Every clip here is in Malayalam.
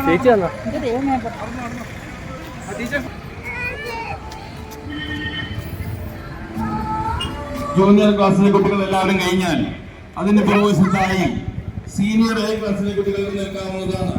ചേച്ചി വന്നോ? ജൂനിയർ ക്ലാസ്സിലെ കുട്ടികൾ എല്ലാവരും കഴിഞ്ഞാൽ അതിന്റെ പുറകുവശത്തായി സീനിയർ ഹൈ ക്ലാസ്സിലെ കുട്ടികൾ നിൽക്കാവുന്നതാണ്.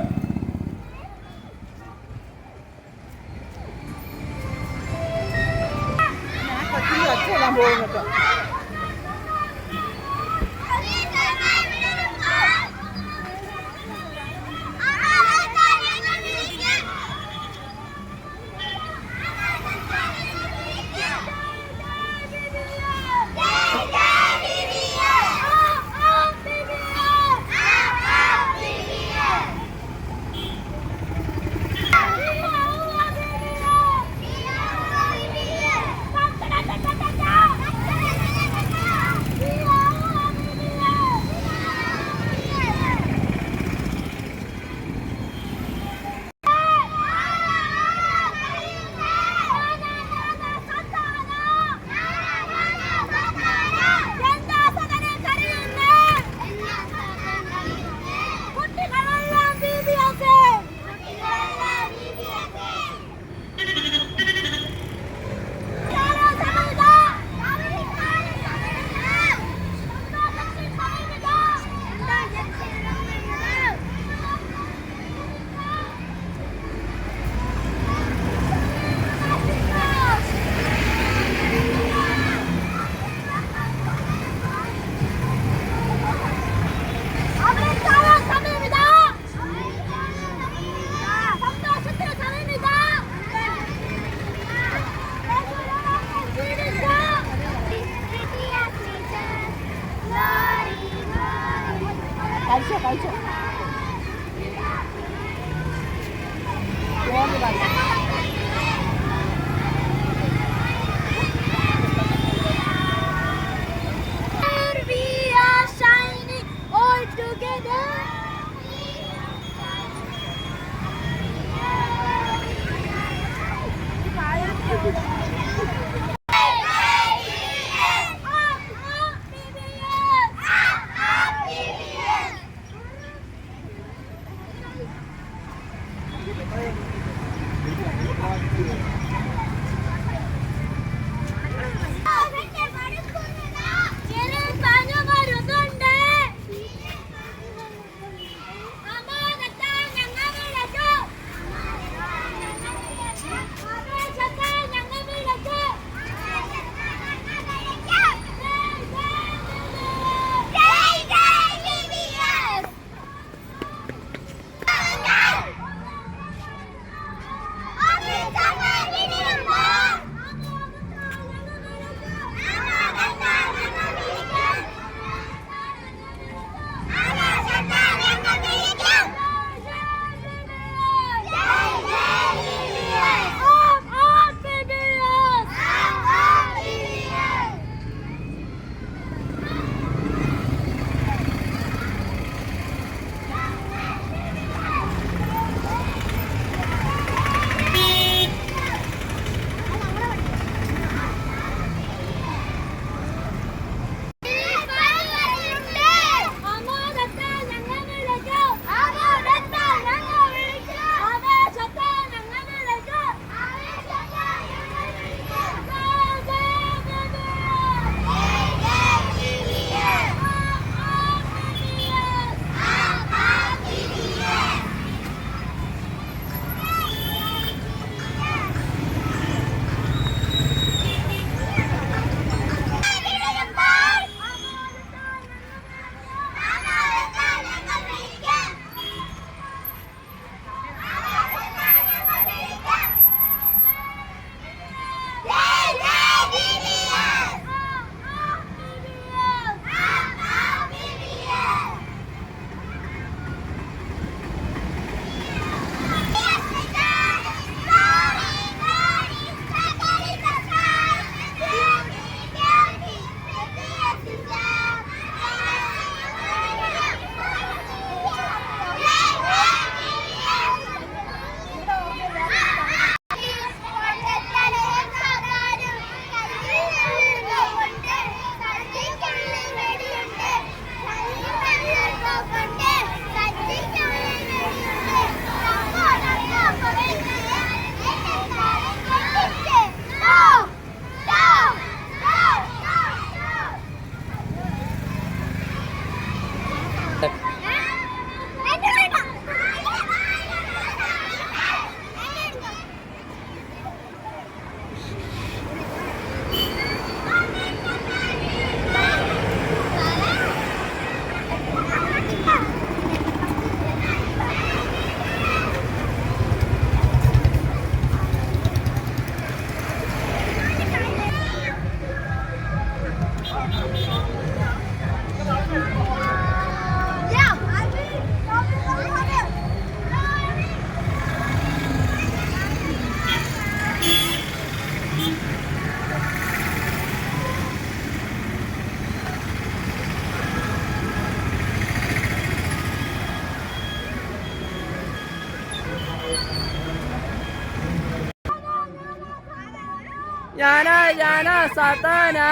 ഞാനാ സാത്താനാ.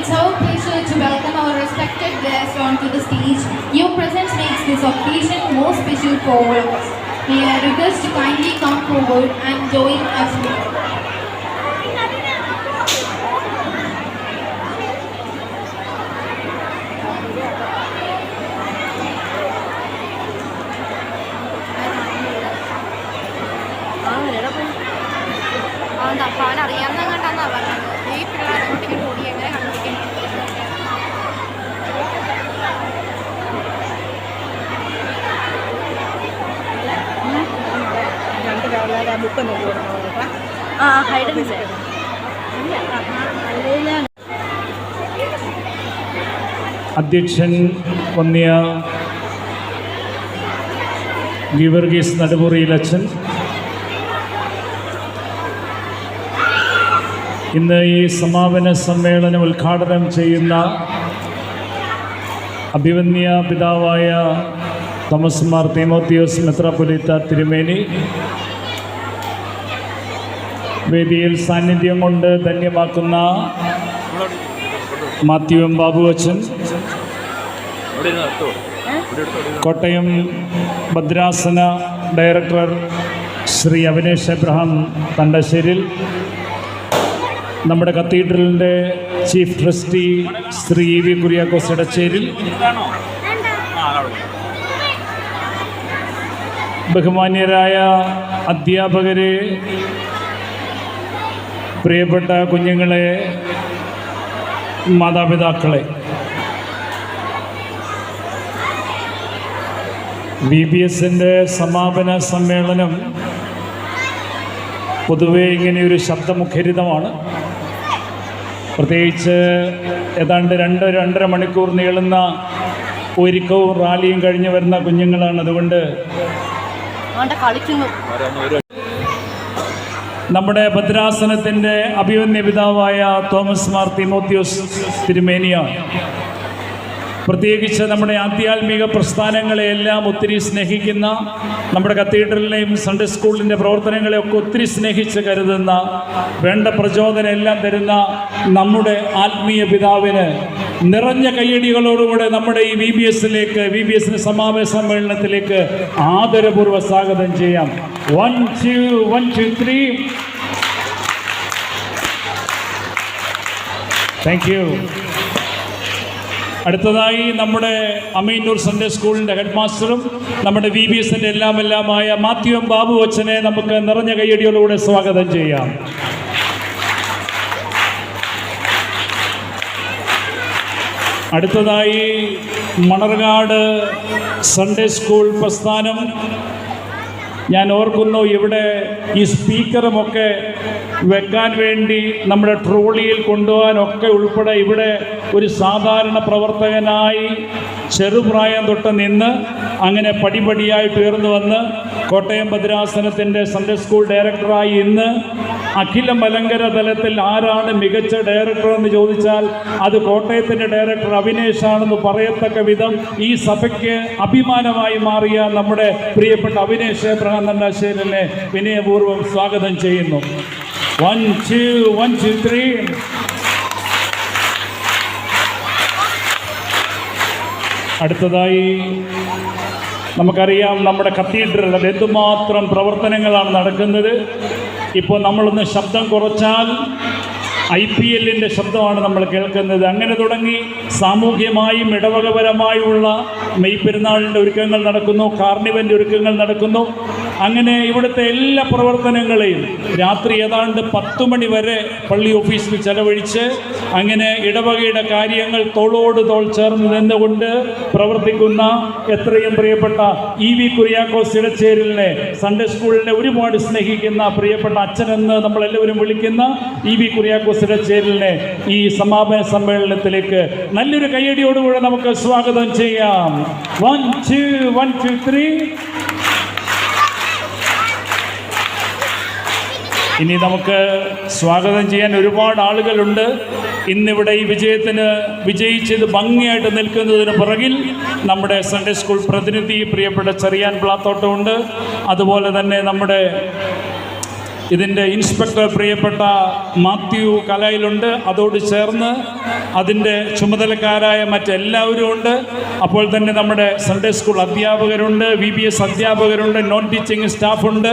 It's our pleasure to welcome our respected guests onto the stage. Your presence makes this occasion more special for all of us. May I request to kindly come forward and join us. അറിയാവുന്ന കണ്ടാന്നാ പറഞ്ഞത്. ഈ പിള്ളേരെ കുട്ടികൾ കൂടി എങ്ങനെ കണ്ടുപിടിക്കണം? ബുക്ക് നോക്കി കൊടുക്കണം. അധ്യക്ഷൻ വന്നിയ ഗീവർഗീസ് നടുമുറിയിലച്ഛൻ, ഇന്ന് ഈ സമാപന സമ്മേളനം ഉദ്ഘാടനം ചെയ്യുന്ന അഭിവന്യ പിതാവായ തോമസ് മാർ തീമോത്തിയോസ് മെത്രാപ്പൊലീത്ത തിരുമേനി, വേദിയിൽ സാന്നിധ്യം കൊണ്ട് ധന്യമാക്കുന്ന മാത്യു എം ബാബു അച്ഛൻ, കോട്ടയം ഭദ്രാസന ഡയറക്ടർ ശ്രീ അവിനേഷ് എബ്രഹാം തണ്ടശ്ശേരിൽ, നമ്മുടെ കത്തീഡ്രലിൻ്റെ chief trustee Shri V Kuriakose Edacheril, ബഹുമാന്യരായ അധ്യാപകരെ, പ്രിയപ്പെട്ട കുഞ്ഞുങ്ങളെ, മാതാപിതാക്കളെ, VBSൻ്റെ സമാപന സമ്മേളനം പൊതുവേ ഇങ്ങനെയൊരു ശബ്ദമുഖരിതമാണ്. പ്രത്യേകിച്ച് ഏതാണ്ട് 2-2.5 മണിക്കൂർ നീളുന്ന ഒരുക്കവും റാലിയും കഴിഞ്ഞ് വരുന്ന കുഞ്ഞുങ്ങളാണ്. അതുകൊണ്ട് നമ്മുടെ ഭദ്രാസനത്തിൻ്റെ അഭിമന്യ പിതാവായ തോമസ് മാർ തിമോത്തിയോസ് തിരുമേനിയാണ്. പ്രത്യേകിച്ച് നമ്മുടെ ആധ്യാത്മിക പ്രസ്ഥാനങ്ങളെയെല്ലാം ഒത്തിരി സ്നേഹിക്കുന്ന, നമ്മുടെ കത്തീഡ്രലിനെയും സൺഡേ സ്കൂളിൻ്റെ പ്രവർത്തനങ്ങളെയൊക്കെ ഒത്തിരി സ്നേഹിച്ച് കരുതുന്ന, വേണ്ട പ്രചോദനം എല്ലാം തരുന്ന നമ്മുടെ ആത്മീയ പിതാവിന് നിറഞ്ഞ കയ്യടികളോടുകൂടെ നമ്മുടെ ഈ VBSൻ്റെ സമാപന സമ്മേളനത്തിലേക്ക് ആദരപൂർവ്വ സ്വാഗതം ചെയ്യാം. 1 2 1 2 3. Thank you. അടുത്തതായി നമ്മുടെ അമീനൂർ സൺഡേ സ്കൂളിൻ്റെ ഹെഡ് മാസ്റ്ററും നമ്മുടെ VBSൻ്റെ എല്ലാമായ മാത്യു എം ബാബു അച്ഛനെ നമുക്ക് നിറഞ്ഞ കയ്യടിയോടുകൂടെ സ്വാഗതം ചെയ്യാം. അടുത്തതായി മണർകാട് സൺഡേ സ്കൂൾ പ്രസ്ഥാനം. ഞാൻ ഓർക്കുന്നു, ഇവിടെ ഈ സ്പീക്കറുമൊക്കെ വെക്കാൻ വേണ്ടി നമ്മുടെ ട്രോളിയിൽ കൊണ്ടുപോകാനൊക്കെ ഉൾപ്പെടെ ഇവിടെ ഒരു സാധാരണ പ്രവർത്തകനായി ചെറുപ്രായം തൊട്ട് നിന്ന് അങ്ങനെ പടിപടിയായിട്ട് ഉയർന്നു വന്ന് കോട്ടയം ഭദ്രാസനത്തിൻ്റെ സൺഡേ സ്കൂൾ ഡയറക്ടറായി ഇന്ന് അഖില മലങ്കര തലത്തിൽ ആരാണ് മികച്ച ഡയറക്ടർ എന്ന് ചോദിച്ചാൽ അത് കോട്ടയത്തിൻ്റെ ഡയറക്ടർ അവിനേഷാണെന്ന് പറയത്തക്ക വിധം ഈ സഭയ്ക്ക് അഭിമാനമായി മാറിയ നമ്മുടെ പ്രിയപ്പെട്ട അവിനേഷ് എബ്രഹാം നന്നാശ്ശേരിനെ വിനയപൂർവ്വം സ്വാഗതം ചെയ്യുന്നു. 1 2 1 2 3. അടുത്തതായി നമുക്കറിയാം, നമ്മുടെ കത്തീഡ്രൽ അത് എന്തുമാത്രം പ്രവർത്തനങ്ങളാണ് നടക്കുന്നത്. ഇപ്പോൾ നമ്മളൊന്ന് ശബ്ദം കുറച്ചാൽ IPLൻ്റെ ശബ്ദമാണ് നമ്മൾ കേൾക്കുന്നത്. അങ്ങനെ തുടങ്ങി സാമൂഹ്യമായും ഇടവകപരമായുള്ള മെയ്പെരുന്നാളിൻ്റെ ഒരുക്കങ്ങൾ നടക്കുന്നു, കാർണിവലിൻ്റെ ഒരുക്കങ്ങൾ നടക്കുന്നു. അങ്ങനെ ഇവിടുത്തെ എല്ലാ പ്രവർത്തനങ്ങളെയും രാത്രി ഏതാണ്ട് 10 മണി വരെ പള്ളി ഓഫീസിൽ ചെലവഴിച്ച് അങ്ങനെ ഇടവകയുടെ കാര്യങ്ങൾ തോളോട് തോൾ ചേർന്ന് നിന്നുകൊണ്ട് പ്രവർത്തിക്കുന്ന എത്രയും പ്രിയപ്പെട്ട EV കുര്യാക്കോസ് ഇടച്ചേരിലിനെ, സൺഡേ സ്കൂളിനെ ഒരുപാട് സ്നേഹിക്കുന്ന പ്രിയപ്പെട്ട അച്ഛനെന്ന് നമ്മളെല്ലാവരും വിളിക്കുന്ന EV കുര്യാക്കോസ് ഇടച്ചേരിലിനെ ഈ സമാപന സമ്മേളനത്തിലേക്ക് നല്ലൊരു കയ്യടിയോടുകൂടെ നമുക്ക് സ്വാഗതം ചെയ്യാം. 1 2 1 2 3. ഇനി നമുക്ക് സ്വാഗതം ചെയ്യാൻ ഒരുപാട് ആളുകളുണ്ട്. ഇന്നിവിടെ ഈ വിജയിച്ചത് ഭംഗിയായിട്ട് നിൽക്കുന്നതിന് പുറകിൽ നമ്മുടെ സൺഡേ സ്കൂൾ പ്രതിനിധി പ്രിയപ്പെട്ട ചെറിയാൻ പ്ലാത്തോട്ടമുണ്ട്. അതുപോലെ തന്നെ നമ്മുടെ ഇതിൻ്റെ ഇൻസ്പെക്ടർ പ്രിയപ്പെട്ട മാത്യു കലയിലുണ്ട്. അതോട് ചേർന്ന് അതിൻ്റെ ചുമതലക്കാരായ മറ്റെല്ലാവരും ഉണ്ട്. അപ്പോൾ തന്നെ നമ്മുടെ സൺഡേ സ്കൂൾ അധ്യാപകരുണ്ട്, VBS അധ്യാപകരുണ്ട്, നോൺ ടീച്ചിങ് സ്റ്റാഫുണ്ട്.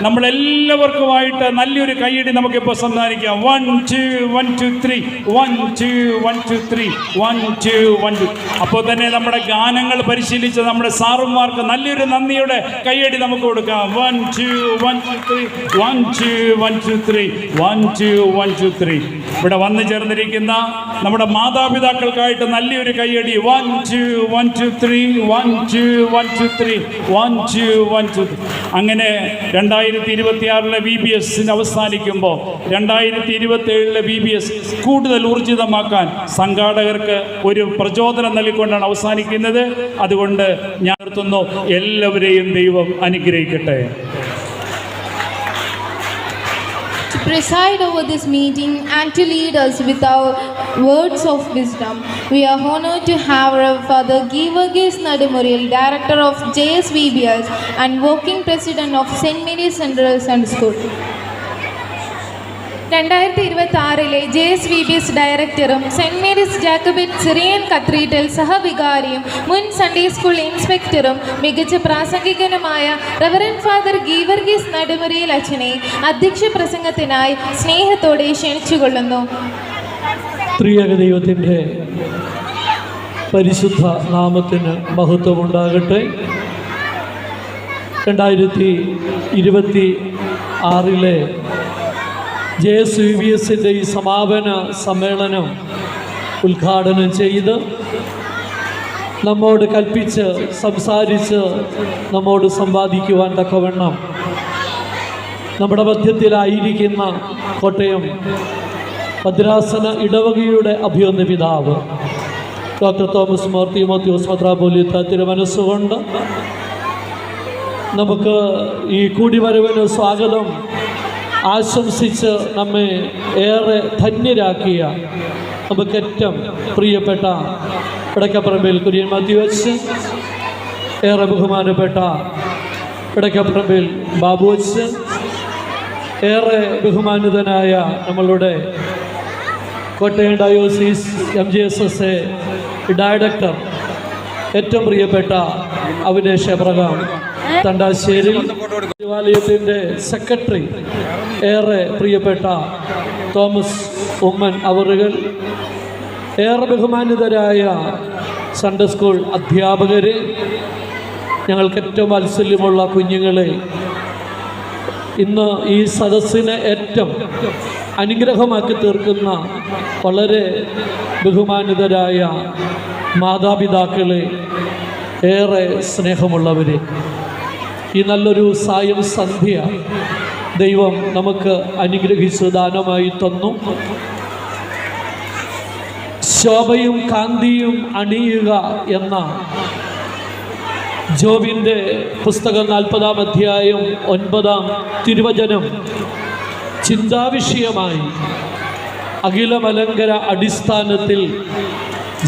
നമ്മളെല്ലാവർക്കുമായിട്ട് നല്ലൊരു കയ്യടി നമുക്കിപ്പോൾ സംസാരിക്കാം. 1 2 1 2 3. 1 2 1 2 3. 1 2 1 2. അപ്പോൾ തന്നെ നമ്മുടെ ഗാനങ്ങൾ പരിശീലിച്ച നമ്മുടെ സാറുമാർക്ക് നല്ലൊരു നന്ദിയുടെ കയ്യടി നമുക്ക് കൊടുക്കാം. 1 2 1 2 3. 1 2 1 2 3. 1 2 1 2 3. ഇവിടെ വന്നു ചേർന്നിരിക്കുന്ന നമ്മുടെ മാതാപിതാക്കൾക്കായിട്ട് നല്ലൊരു കയ്യടി. 1 2 1 2 3. 1 2 1 2 3. 1 2 1 2 3. അങ്ങനെ 2026 VBSന് അവസാനിക്കുമ്പോൾ 2027 VBS കൂടുതൽ ഊർജിതമാക്കാൻ സംഘാടകർക്ക് ഒരു പ്രചോദനം നൽകിക്കൊണ്ടാണ് അവസാനിക്കുന്നത്. അതുകൊണ്ട് ഞാൻ നിർത്തുന്നു. എല്ലാവരെയും ദൈവം അനുഗ്രഹിക്കട്ടെ. To preside over this meeting and to lead us with our words of wisdom, we are honored to have our Father Givargis Nadumuril, Director of JSVBS and Working President of St. Mary's Central Sunday School. 2026 JSVBS ഡയറക്ടറും സെൻറ് മേരീസ് ജാക്കബിറ്റ് സിറിയൻ കത്തീഡ്രൽ സഹവികാരിയും മുൻ സൺഡേ സ്കൂൾ ഇൻസ്പെക്ടറും മികച്ച പ്രാസംഗികനുമായ റവറൻഡ് ഫാദർ ഗീവർഗീസ് നടുമുറിയിൽ അച്ഛനെ അധ്യക്ഷ പ്രസംഗത്തിനായി സ്നേഹത്തോടെ ക്ഷണിച്ചുകൊള്ളുന്നു. ത്രിയേക ദൈവത്തിൻ്റെ പരിശുദ്ധ നാമത്തിന് മഹത്വമുണ്ടാകട്ടെ. 2026 JSVBS ഈ സമാപന സമ്മേളനം ഉദ്ഘാടനം ചെയ്ത് നമ്മോട് കൽപ്പിച്ച് സംസാരിച്ച് നമ്മോട് സംവാദിക്കുവാൻ തക്കവണ്ണം നമ്മുടെ മധ്യത്തിലായിരിക്കുന്ന കോട്ടയം ഭദ്രാസന ഇടവകയുടെ അഭിയൊന്ന് പിതാവ് ഡോക്ടർ തോമസ് മോർ തീമോത്തിയോസ് മെത്രാപ്പോലീത്ത തിരുമനസ്സുകൊണ്ട് നമുക്ക് ഈ കൂടിവരവിന് സ്വാഗതം ആശംസിച്ച് നമ്മെ ഏറെ ധന്യരാക്കിയ നമുക്കേറ്റവും പ്രിയപ്പെട്ട പിടക്കപ്പറമ്പിൽ കുര്യൻ മാത്യു അച്ഛൻ, ഏറെ ബഹുമാനപ്പെട്ട പിടക്കപ്പറമ്പിൽ ബാബു അച്ഛൻ, ഏറെ ബഹുമാനിതനായ നമ്മളുടെ കോട്ടയം ഡയോസീസ് MGSSA ഡയറക്ടർ, ഏറ്റവും പ്രിയപ്പെട്ട അവിനേഷ് എബ്രഹാം തണ്ടാശ്ശേരി, ദേവാലയത്തിൻ്റെ സെക്രട്ടറി, ഏറെ പ്രിയപ്പെട്ട തോമസ് ഉമ്മൻ അവറുകൾ, ഏറെ ബഹുമാനിതരായ സൺഡേ സ്കൂൾ അധ്യാപകരെ, ഞങ്ങൾക്ക് ഏറ്റവും വാത്സല്യമുള്ള കുഞ്ഞുങ്ങളെ, ഇന്ന് ഈ സദസ്സിനെ ഏറ്റവും അനുഗ്രഹമാക്കി തീർക്കുന്ന വളരെ ബഹുമാനിതരായ മാതാപിതാക്കളെ, ഏറെ സ്നേഹമുള്ളവരെ, ഈ നല്ലൊരു സായം സന്ധ്യ ദൈവം നമുക്ക് അനുഗ്രഹിച്ച് ദാനമായി തന്നു. ശോഭയും കാന്തിയും അണിയുക എന്ന ജോബിൻ്റെ പുസ്തകം 40-ാം അധ്യായം 9-ാം തിരുവചനം ചിന്താവിഷയമായി അഖിലമലങ്കര അടിസ്ഥാനത്തിൽ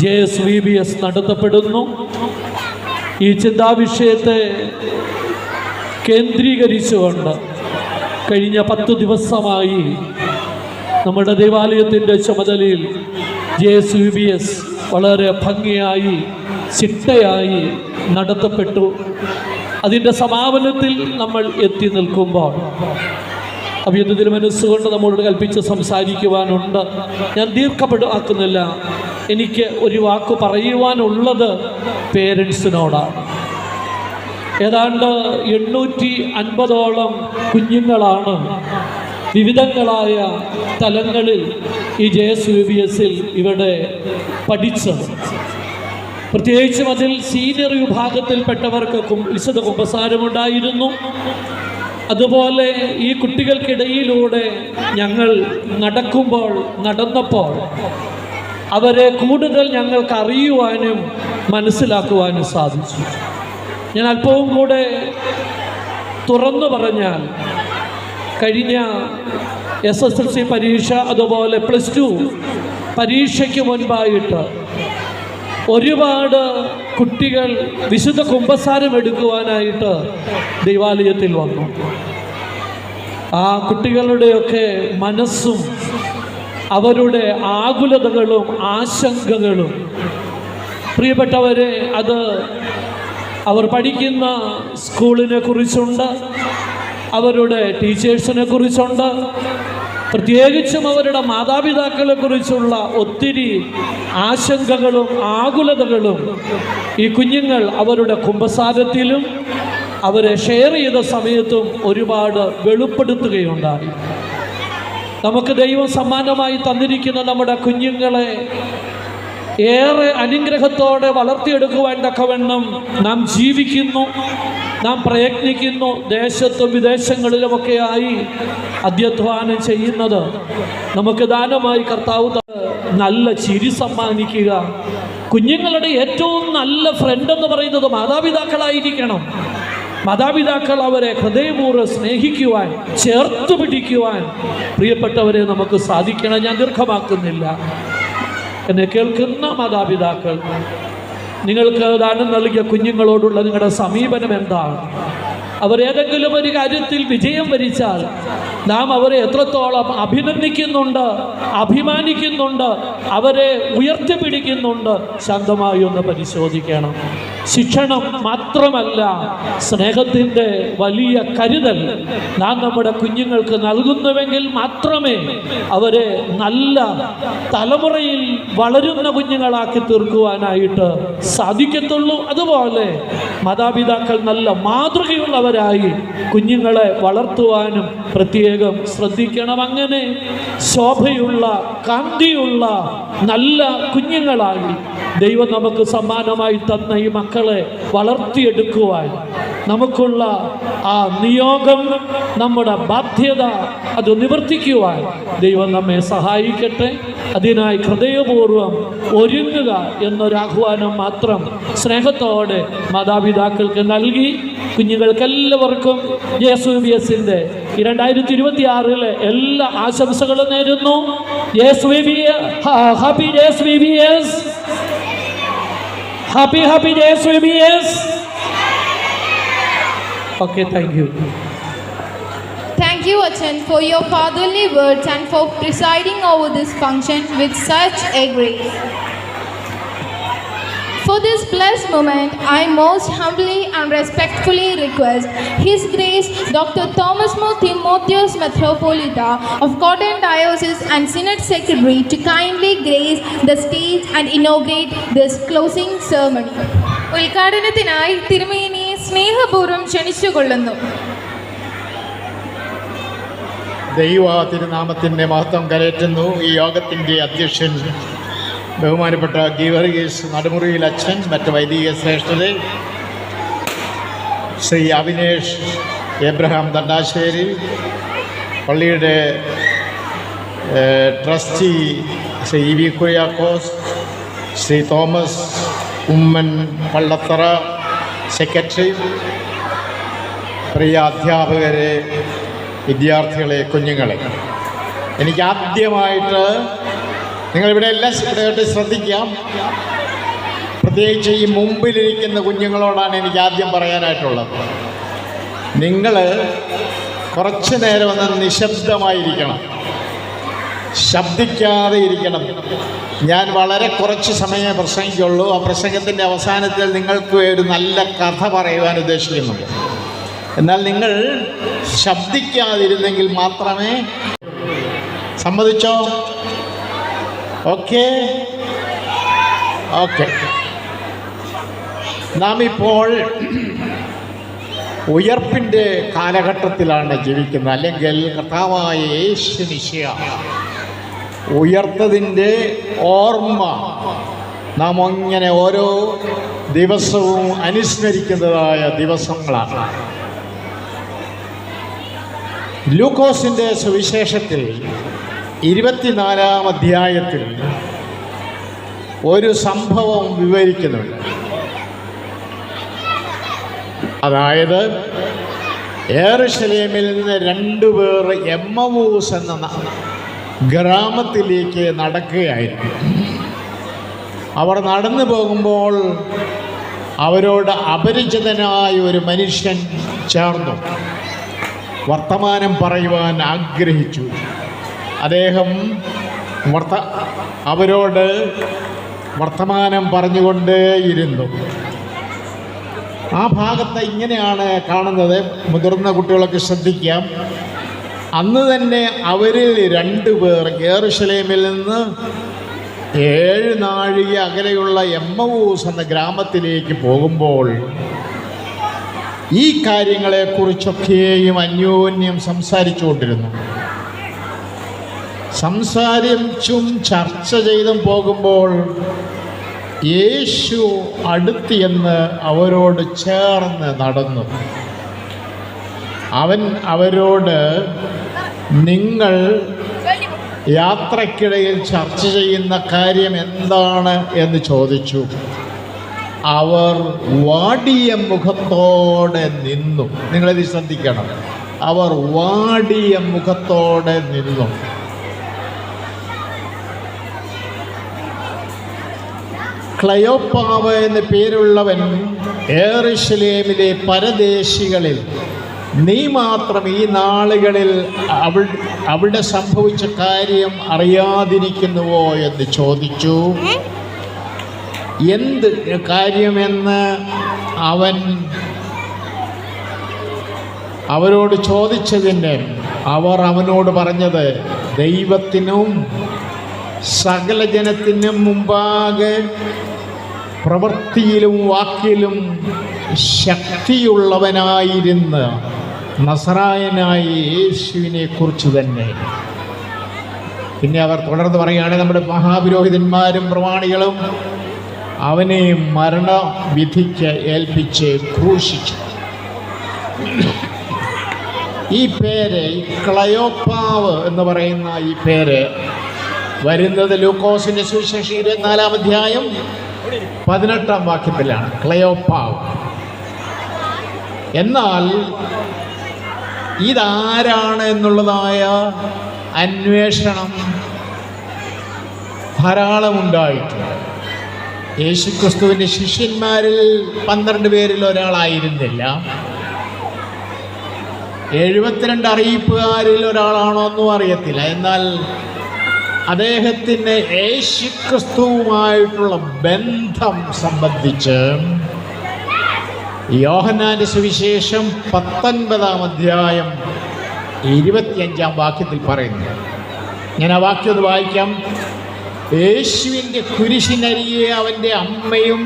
JSVBS നടത്തപ്പെടുന്നു. ഈ ചിന്താവിഷയത്തെ കേന്ദ്രീകരിച്ചുകൊണ്ട് കഴിഞ്ഞ 10 ദിവസമായി നമ്മുടെ ദേവാലയത്തിൻ്റെ ചുമതലയിൽ JSVBS വളരെ ഭംഗിയായി ചിട്ടയായി നടത്തപ്പെട്ടു. അതിൻ്റെ സമാപനത്തിൽ നമ്മൾ എത്തി നിൽക്കുമ്പോൾ അഭിയന്തത്തിന് മനസ്സുകൊണ്ട് നമ്മളോട് കൽപ്പിച്ച് സംസാരിക്കുവാനുണ്ട്. ഞാൻ ദീർഘപ്പെടുവാക്കുന്നില്ല. എനിക്ക് ഒരു വാക്ക് പറയുവാനുള്ളത് പേരൻസിനോടാണ്. ഏതാണ്ട് 850ഓളം കുഞ്ഞുങ്ങളാണ് വിവിധങ്ങളായ തലങ്ങളിൽ ഈ JSVBSൽ ഇവിടെ പഠിച്ചത്. പ്രത്യേകിച്ചും അതിൽ സീനിയർ വിഭാഗത്തിൽപ്പെട്ടവർക്ക് വിശുദ്ധ കുമ്പസാരമുണ്ടായിരുന്നു. അതുപോലെ ഈ കുട്ടികൾക്കിടയിലൂടെ ഞങ്ങൾ നടന്നപ്പോൾ അവരെ കൂടുതൽ ഞങ്ങൾക്ക് അറിയുവാനും മനസ്സിലാക്കുവാനും സാധിച്ചു. ഞാൻ അല്പവും കൂടെ തുറന്നു പറഞ്ഞാൽ, കഴിഞ്ഞ SSLC പരീക്ഷ അതുപോലെ +2 പരീക്ഷയ്ക്ക് മുൻപായിട്ട് ഒരുപാട് കുട്ടികൾ വിശുദ്ധ കുമ്പസാരം എടുക്കുവാനായിട്ട് ദൈവാലയത്തിൽ വന്നു. ആ കുട്ടികളുടെയൊക്കെ മനസ്സും അവരുടെ ആകുലതകളും ആശങ്കകളും, പ്രിയപ്പെട്ടവരെ, അത് അവർ പഠിക്കുന്ന സ്കൂളിനെ കുറിച്ചുണ്ട്, അവരുടെ ടീച്ചേഴ്സിനെ കുറിച്ചുണ്ട്, പ്രത്യേകിച്ചും അവരുടെ മാതാപിതാക്കളെ കുറിച്ചുള്ള ഒത്തിരി ആശങ്കകളും ആകുലതകളും ഈ കുഞ്ഞുങ്ങൾ അവരുടെ കുമ്പസാരത്തിലും അവരെ ഷെയർ ചെയ്ത സമയത്തും ഒരുപാട് വെളിപ്പെടുത്തുകയുണ്ടായി. നമുക്ക് ദൈവം സമ്മാനമായി തന്നിരിക്കുന്ന നമ്മുടെ കുഞ്ഞുങ്ങളെ ഏറെ അനുഗ്രഹത്തോടെ വളർത്തിയെടുക്കുവാൻ തക്കവണ്ണം നാം ജീവിക്കുന്നു, നാം പ്രയത്നിക്കുന്നു. ദേശത്തും വിദേശങ്ങളിലുമൊക്കെയായി അധ്യധ്വാനം ചെയ്യുന്നത് നമുക്ക് ദാനമായി കർത്താവ് നല്ല ചിരി സമ്മാനിക്കുക. കുഞ്ഞുങ്ങളുടെ ഏറ്റവും നല്ല ഫ്രണ്ട് എന്ന് പറയുന്നത് മാതാപിതാക്കളായിരിക്കണം. മാതാപിതാക്കൾ അവരെ ഹൃദയപൂർവ്വം സ്നേഹിക്കുവാൻ, ചേർത്ത് പിടിക്കുവാൻ പ്രിയപ്പെട്ടവരെ നമുക്ക് സാധിക്കണം. ഞാൻ ദീർഘമാക്കുന്നില്ല. എന്നെ കേൾക്കുന്ന മാതാപിതാക്കൾ, നിങ്ങൾക്ക് ദാനം നൽകിയ കുഞ്ഞുങ്ങളോടുള്ള നിങ്ങളുടെ സമീപനം എന്താണ്? അവരേതെങ്കിലും ഒരു കാര്യത്തിൽ വിജയം വരിച്ചാൽ നാം അവരെ എത്രത്തോളം അഭിനന്ദിക്കുന്നുണ്ട്, അഭിമാനിക്കുന്നുണ്ട്, അവരെ ഉയർത്തിപ്പിടിക്കുന്നുണ്ട്, ശാന്തമായി ഒന്ന് പരിശോധിക്കണം. ശിക്ഷണം മാത്രമല്ല, സ്നേഹത്തിൻ്റെ വലിയ കരുതൽ നാം നമ്മുടെ കുഞ്ഞുങ്ങൾക്ക് നൽകുന്നുവെങ്കിൽ മാത്രമേ അവരെ നല്ല തലമുറയിൽ വളരുന്ന കുഞ്ഞുങ്ങളാക്കി തീർക്കുവാനായിട്ട് സാധിക്കത്തുള്ളൂ. അതുപോലെ മാതാപിതാക്കൾ നല്ല മാതൃകയുള്ളവരായി കുഞ്ഞുങ്ങളെ വളർത്തുവാനും പ്രത്യേകം ശ്രദ്ധിക്കണം. അങ്ങനെ ശോഭയുള്ള, കാന്തിയുള്ള നല്ല കുഞ്ഞുങ്ങളായി ദൈവം നമുക്ക് സമ്മാനമായി തന്ന ഈ മക്കളെ വളർത്തിയെടുക്കുവാൻ നമുക്കുള്ള ആ നിയോഗം, നമ്മുടെ ബാധ്യത അത് നിവർത്തിക്കുവാൻ ദൈവം നമ്മെ സഹായിക്കട്ടെ. അതിനായി ഹൃദയപൂർവ്വം ഒരുങ്ങുക എന്നൊരാഹ്വാനം മാത്രം സ്നേഹത്തോടെ മാതാപിതാക്കൾക്ക് നൽകി കുഞ്ഞുങ്ങൾക്കെല്ലാവർക്കും JSVBS 2026 എല്ലാ ആശംസകളും നേരുന്നു. Happy JSVBS, happy JSVBS. Okay, thank you. Thank you, Achan, for your fatherly words and for presiding over this function with such a grace. For this blessed moment, I most humbly and respectfully request His Grace Dr. Thomas More Timotheus Metropolita of Cotton Diocese and Synod Secretary to kindly grace the stage and inaugurate this closing ceremony. ഉദ്ഘാടനത്തിനായി തിരുമേനിയെ സ്നേഹപൂർവ്വം ക്ഷണിച്ചുകൊള്ളുന്നു. ദൈവ തിരുനാമത്തിൻ്റെ മഹത്വം കരയറ്റുന്നു. ഈ യോഗത്തിൻ്റെ അധ്യക്ഷൻ ബഹുമാനപ്പെട്ട ഗീവർഗീസ് നടുമുറിയിൽ അച്ഛൻ, മറ്റ് വൈദിക ശ്രേഷ്ഠരെ, ശ്രീ അവിനേഷ് എബ്രഹാം ദണ്ഡാശ്ശേരി, പള്ളിയുടെ trustee Shri E V Kuriakose, Shri Thomas Oommen Pallathara, secretary, പ്രിയ അധ്യാപകരെ, വിദ്യാർത്ഥികളെ, കുഞ്ഞുങ്ങളെ, എനിക്ക് ആദ്യമായിട്ട് നിങ്ങളിവിടെ എല്ലാം ഇവിടെയായിട്ട് ശ്രദ്ധിക്കാം. പ്രത്യേകിച്ച് ഈ മുമ്പിലിരിക്കുന്ന കുഞ്ഞുങ്ങളോടാണ് എനിക്ക് ആദ്യം പറയാനായിട്ടുള്ളത്. നിങ്ങൾ കുറച്ച് നേരം ഒന്ന് നിശബ്ദമായിരിക്കണം, ശബ്ദിക്കാതെ ഇരിക്കണം. ഞാൻ വളരെ കുറച്ച് സമയമേ പ്രസംഗിക്കുള്ളൂ. ആ പ്രസംഗത്തിൻ്റെ അവസാനത്തിൽ നിങ്ങൾക്ക് ഒരു നല്ല കഥ പറയുവാൻ ഉദ്ദേശിക്കുന്നുണ്ട്. എന്നാൽ നിങ്ങൾ ശബ്ദിക്കാതിരുന്നെങ്കിൽ മാത്രമേ. സമ്മതിച്ചോ? ഓക്കെ. നാം ഇപ്പോൾ ഉയർപ്പിൻ്റെ കാലഘട്ടത്തിലാണ് ജീവിക്കുന്നത്. അല്ലെങ്കിൽ കർത്താവായ യേശു മിശിഹ ഉയർത്തതിൻ്റെ ഓർമ്മ നാം അങ്ങനെ ഓരോ ദിവസവും അനുസ്മരിക്കുന്നതായ ദിവസങ്ങളാണ്. ലൂക്കോസിൻ്റെ സുവിശേഷത്തിൽ 24-ാം അധ്യായത്തിൽ ഒരു സംഭവം വിവരിക്കുന്നുണ്ട്. അതായത് യെരൂശലേമിൽ നിന്ന് 2 പേർ എമ്മവൂസ് എന്ന ഗ്രാമത്തിലേക്ക് നടക്കുകയായിരുന്നു. അവർ നടന്നു പോകുമ്പോൾ അവരോട് അപരിചിതനായ ഒരു മനുഷ്യൻ ചേർന്നു വർത്തമാനം പറയുവാൻ ആഗ്രഹിച്ചു. അദ്ദേഹം അവരോട് വർത്തമാനം പറഞ്ഞുകൊണ്ടേയിരുന്നു. ആ ഭാഗത്ത് ഇങ്ങനെയാണ് കാണുന്നത്. മുതിർന്ന കുട്ടികളൊക്കെ ശ്രദ്ധിക്കാം. അന്ന് തന്നെ അവരിൽ 2 പേർ യെരൂശലേമിൽ നിന്ന് 7 നാഴിക അകലെയുള്ള എമ്മവൂസ് എന്ന ഗ്രാമത്തിലേക്ക് പോകുമ്പോൾ ഈ കാര്യങ്ങളെക്കുറിച്ചൊക്കെയും അന്യോന്യം സംസാരിച്ചുകൊണ്ടിരുന്നു. സംസാരിച്ചും ചർച്ച ചെയ്തും പോകുമ്പോൾ യേശു അടുത്തിയെന്ന് അവരോട് ചേർന്ന് നടന്നു. അവൻ അവരോട്, നിങ്ങൾ യാത്രക്കിടയിൽ ചർച്ച ചെയ്യുന്ന കാര്യം എന്താണ് എന്ന് ചോദിച്ചു. അവർ വാടിയ മുഖത്തോടെ നിന്നു. നിങ്ങളിത് ശ്രദ്ധിക്കണം. അവർ വാടിയ മുഖത്തോടെ നിന്നു. ക്ലയോപ്പാവ് എന്ന പേരുള്ളവൻ യെരൂശലേമിലെ പരദേശികളിൽ, നീ മാത്രം ഈ നാളുകളിൽ അവിടെ സംഭവിച്ച കാര്യം അറിയാതിരിക്കുന്നുവോ എന്ന് ചോദിച്ചു. എന്ത് കാര്യമെന്ന് അവൻ അവരോട് ചോദിച്ചതിന് അവർ അവനോട് പറഞ്ഞത്, ദൈവത്തിനും സകല ജനത്തിനും മുമ്പാകെ പ്രവൃത്തിയിലും വാക്കിലും ശക്തിയുള്ളവനായിരുന്ന നസറായനായ യേശുവിനെ കുറിച്ച് തന്നെ. പിന്നെ അവർ തുടർന്ന് പറയുകയാണ്, നമ്മുടെ മഹാപുരോഹിതന്മാരും പ്രമാണികളും അവനെ മരണവിധിക്ക് ഏൽപ്പിച്ച് ക്രൂശിച്ചു. ഈ പേര്, ഈ ക്ലയോപ്പാവ് എന്ന് പറയുന്ന ഈ പേര് വരുന്നത് ലൂക്കോസിന്റെ സുവിശേഷം 24-ാം അധ്യായം 18-ാം വാക്യത്തിലാണ്, ക്ലയോപ്പാവ്. എന്നാൽ ഇതാരാണ് എന്നുള്ളതായ അന്വേഷണം ധാരാളമുണ്ടായിട്ടുണ്ട്. യേശുക്രിസ്തുവിൻ്റെ ശിഷ്യന്മാരിൽ 12 പേരിൽ ഒരാളായിരുന്നില്ല. 72 അറിയിപ്പുകാരിൽ ഒരാളാണോ എന്നും അറിയത്തില്ല. എന്നാൽ അദ്ദേഹത്തിന് യേശുക്രിസ്തുവുമായിട്ടുള്ള ബന്ധം സംബന്ധിച്ച് യോഹന്നാന്റെ സുവിശേഷം 19-ാം അധ്യായം 25-ാം വാക്യത്തിൽ പറയുന്നു. ഞാൻ ആ വാക്യം ഒന്ന് വായിക്കാം. യേശുവിൻ്റെ കുരിശിനരികെ അവൻ്റെ അമ്മയും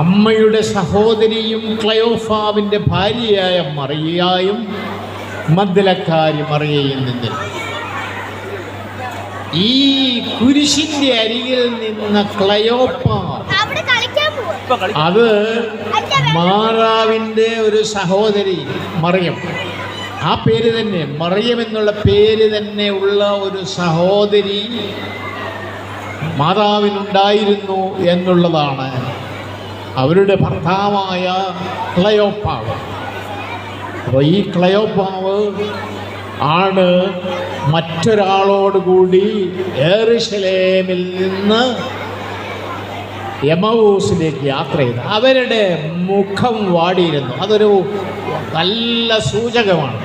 അമ്മയുടെ സഹോദരിയും ക്ലയോഫാവിൻ്റെ ഭാര്യയായ മറിയയും മഗ്ദലക്കാരി മറിയയും നിന്നിരുന്നു. ഈ കുരിശിൻ്റെ അരികിൽ നിന്ന ക്ലയോപ്പാവ്, അത് മാറാവിൻ്റെ ഒരു സഹോദരി മറിയം, ആ പേര് തന്നെ മറിയം എന്നുള്ള പേര് തന്നെ ഉള്ള ഒരു സഹോദരി മാതാവിനുണ്ടായിരുന്നു എന്നുള്ളതാണ് അവരുടെ ഭർത്താവായ ക്ലയോപ്പാവ്. അപ്പോൾ ഈ ക്ലയോപ്പാവ് ആണ് മറ്റൊരാളോടുകൂടി യെരുശലേമിൽ നിന്ന് എമൗസിലേക്ക് യാത്ര ചെയ്ത് അവരുടെ മുഖം വാടിയിരുന്നു. അതൊരു നല്ല സൂചകമാണ്.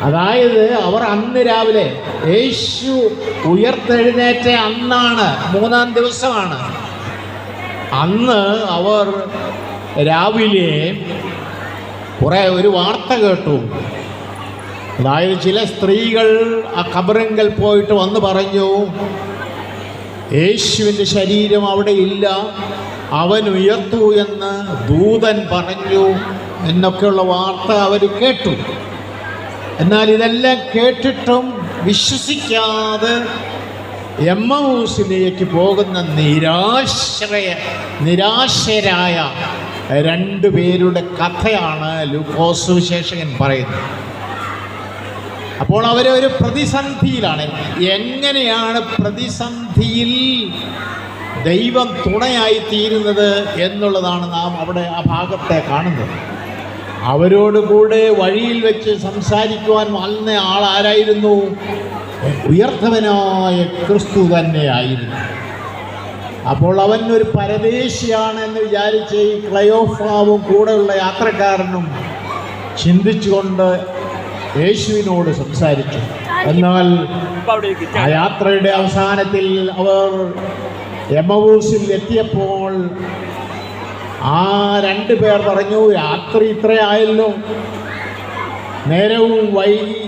അതായത് അവർ അന്ന് രാവിലെ യേശു ഉയർത്തെഴുന്നേറ്റ അന്നാണ്, 3-ാം ദിവസമാണ്. അന്ന് അവർ രാവിലെ ഒരു വാർത്ത കേട്ടു. അതായത് ചില സ്ത്രീകൾ ആ ഖബറിങ്കൽ പോയിട്ട് വന്ന് പറഞ്ഞു, യേശുവിൻ്റെ ശരീരം അവിടെ ഇല്ല, അവൻ ഉയർത്തു എന്ന് ദൂതൻ പറഞ്ഞു എന്നൊക്കെയുള്ള വാർത്ത അവർ കേട്ടു. എന്നാൽ ഇതെല്ലാം കേട്ടിട്ടും വിശ്വസിക്കാതെ എമ്മൗസിലേക്ക് പോകുന്ന നിരാശരായ 2 പേരുടെ കഥയാണ് ലൂക്കോസ് സുവിശേഷകൻ പറയുന്നത്. അപ്പോൾ അവരൊരു പ്രതിസന്ധിയിലാണ്. എങ്ങനെയാണ് പ്രതിസന്ധിയിൽ ദൈവം തുണയായി തീരുന്നത് എന്നുള്ളതാണ് നാം അവിടെ ആ ഭാഗത്തെ കാണുന്നത്. അവരോടുകൂടെ വഴിയിൽ വെച്ച് സംസാരിക്കുവാൻ വന്ന ആളാരായിരുന്നു? ഉയർത്തവനായ ക്രിസ്തു തന്നെയായിരുന്നു. അപ്പോൾ അവൻ ഒരു പരദേശിയാണെന്ന് വിചാരിച്ച് ഈ ക്ലയോഫാവും കൂടെയുള്ള യാത്രക്കാരനും ചിന്തിച്ചുകൊണ്ട് യേശുവിനോട് സംസാരിച്ചു. എന്നാൽ ആ യാത്രയുടെ അവസാനത്തിൽ അവർ എമൗസിൽ എത്തിയപ്പോൾ ആ 2 പേർ പറഞ്ഞു, രാത്രി ഇത്രയായല്ലോ, നേരവും വൈകി,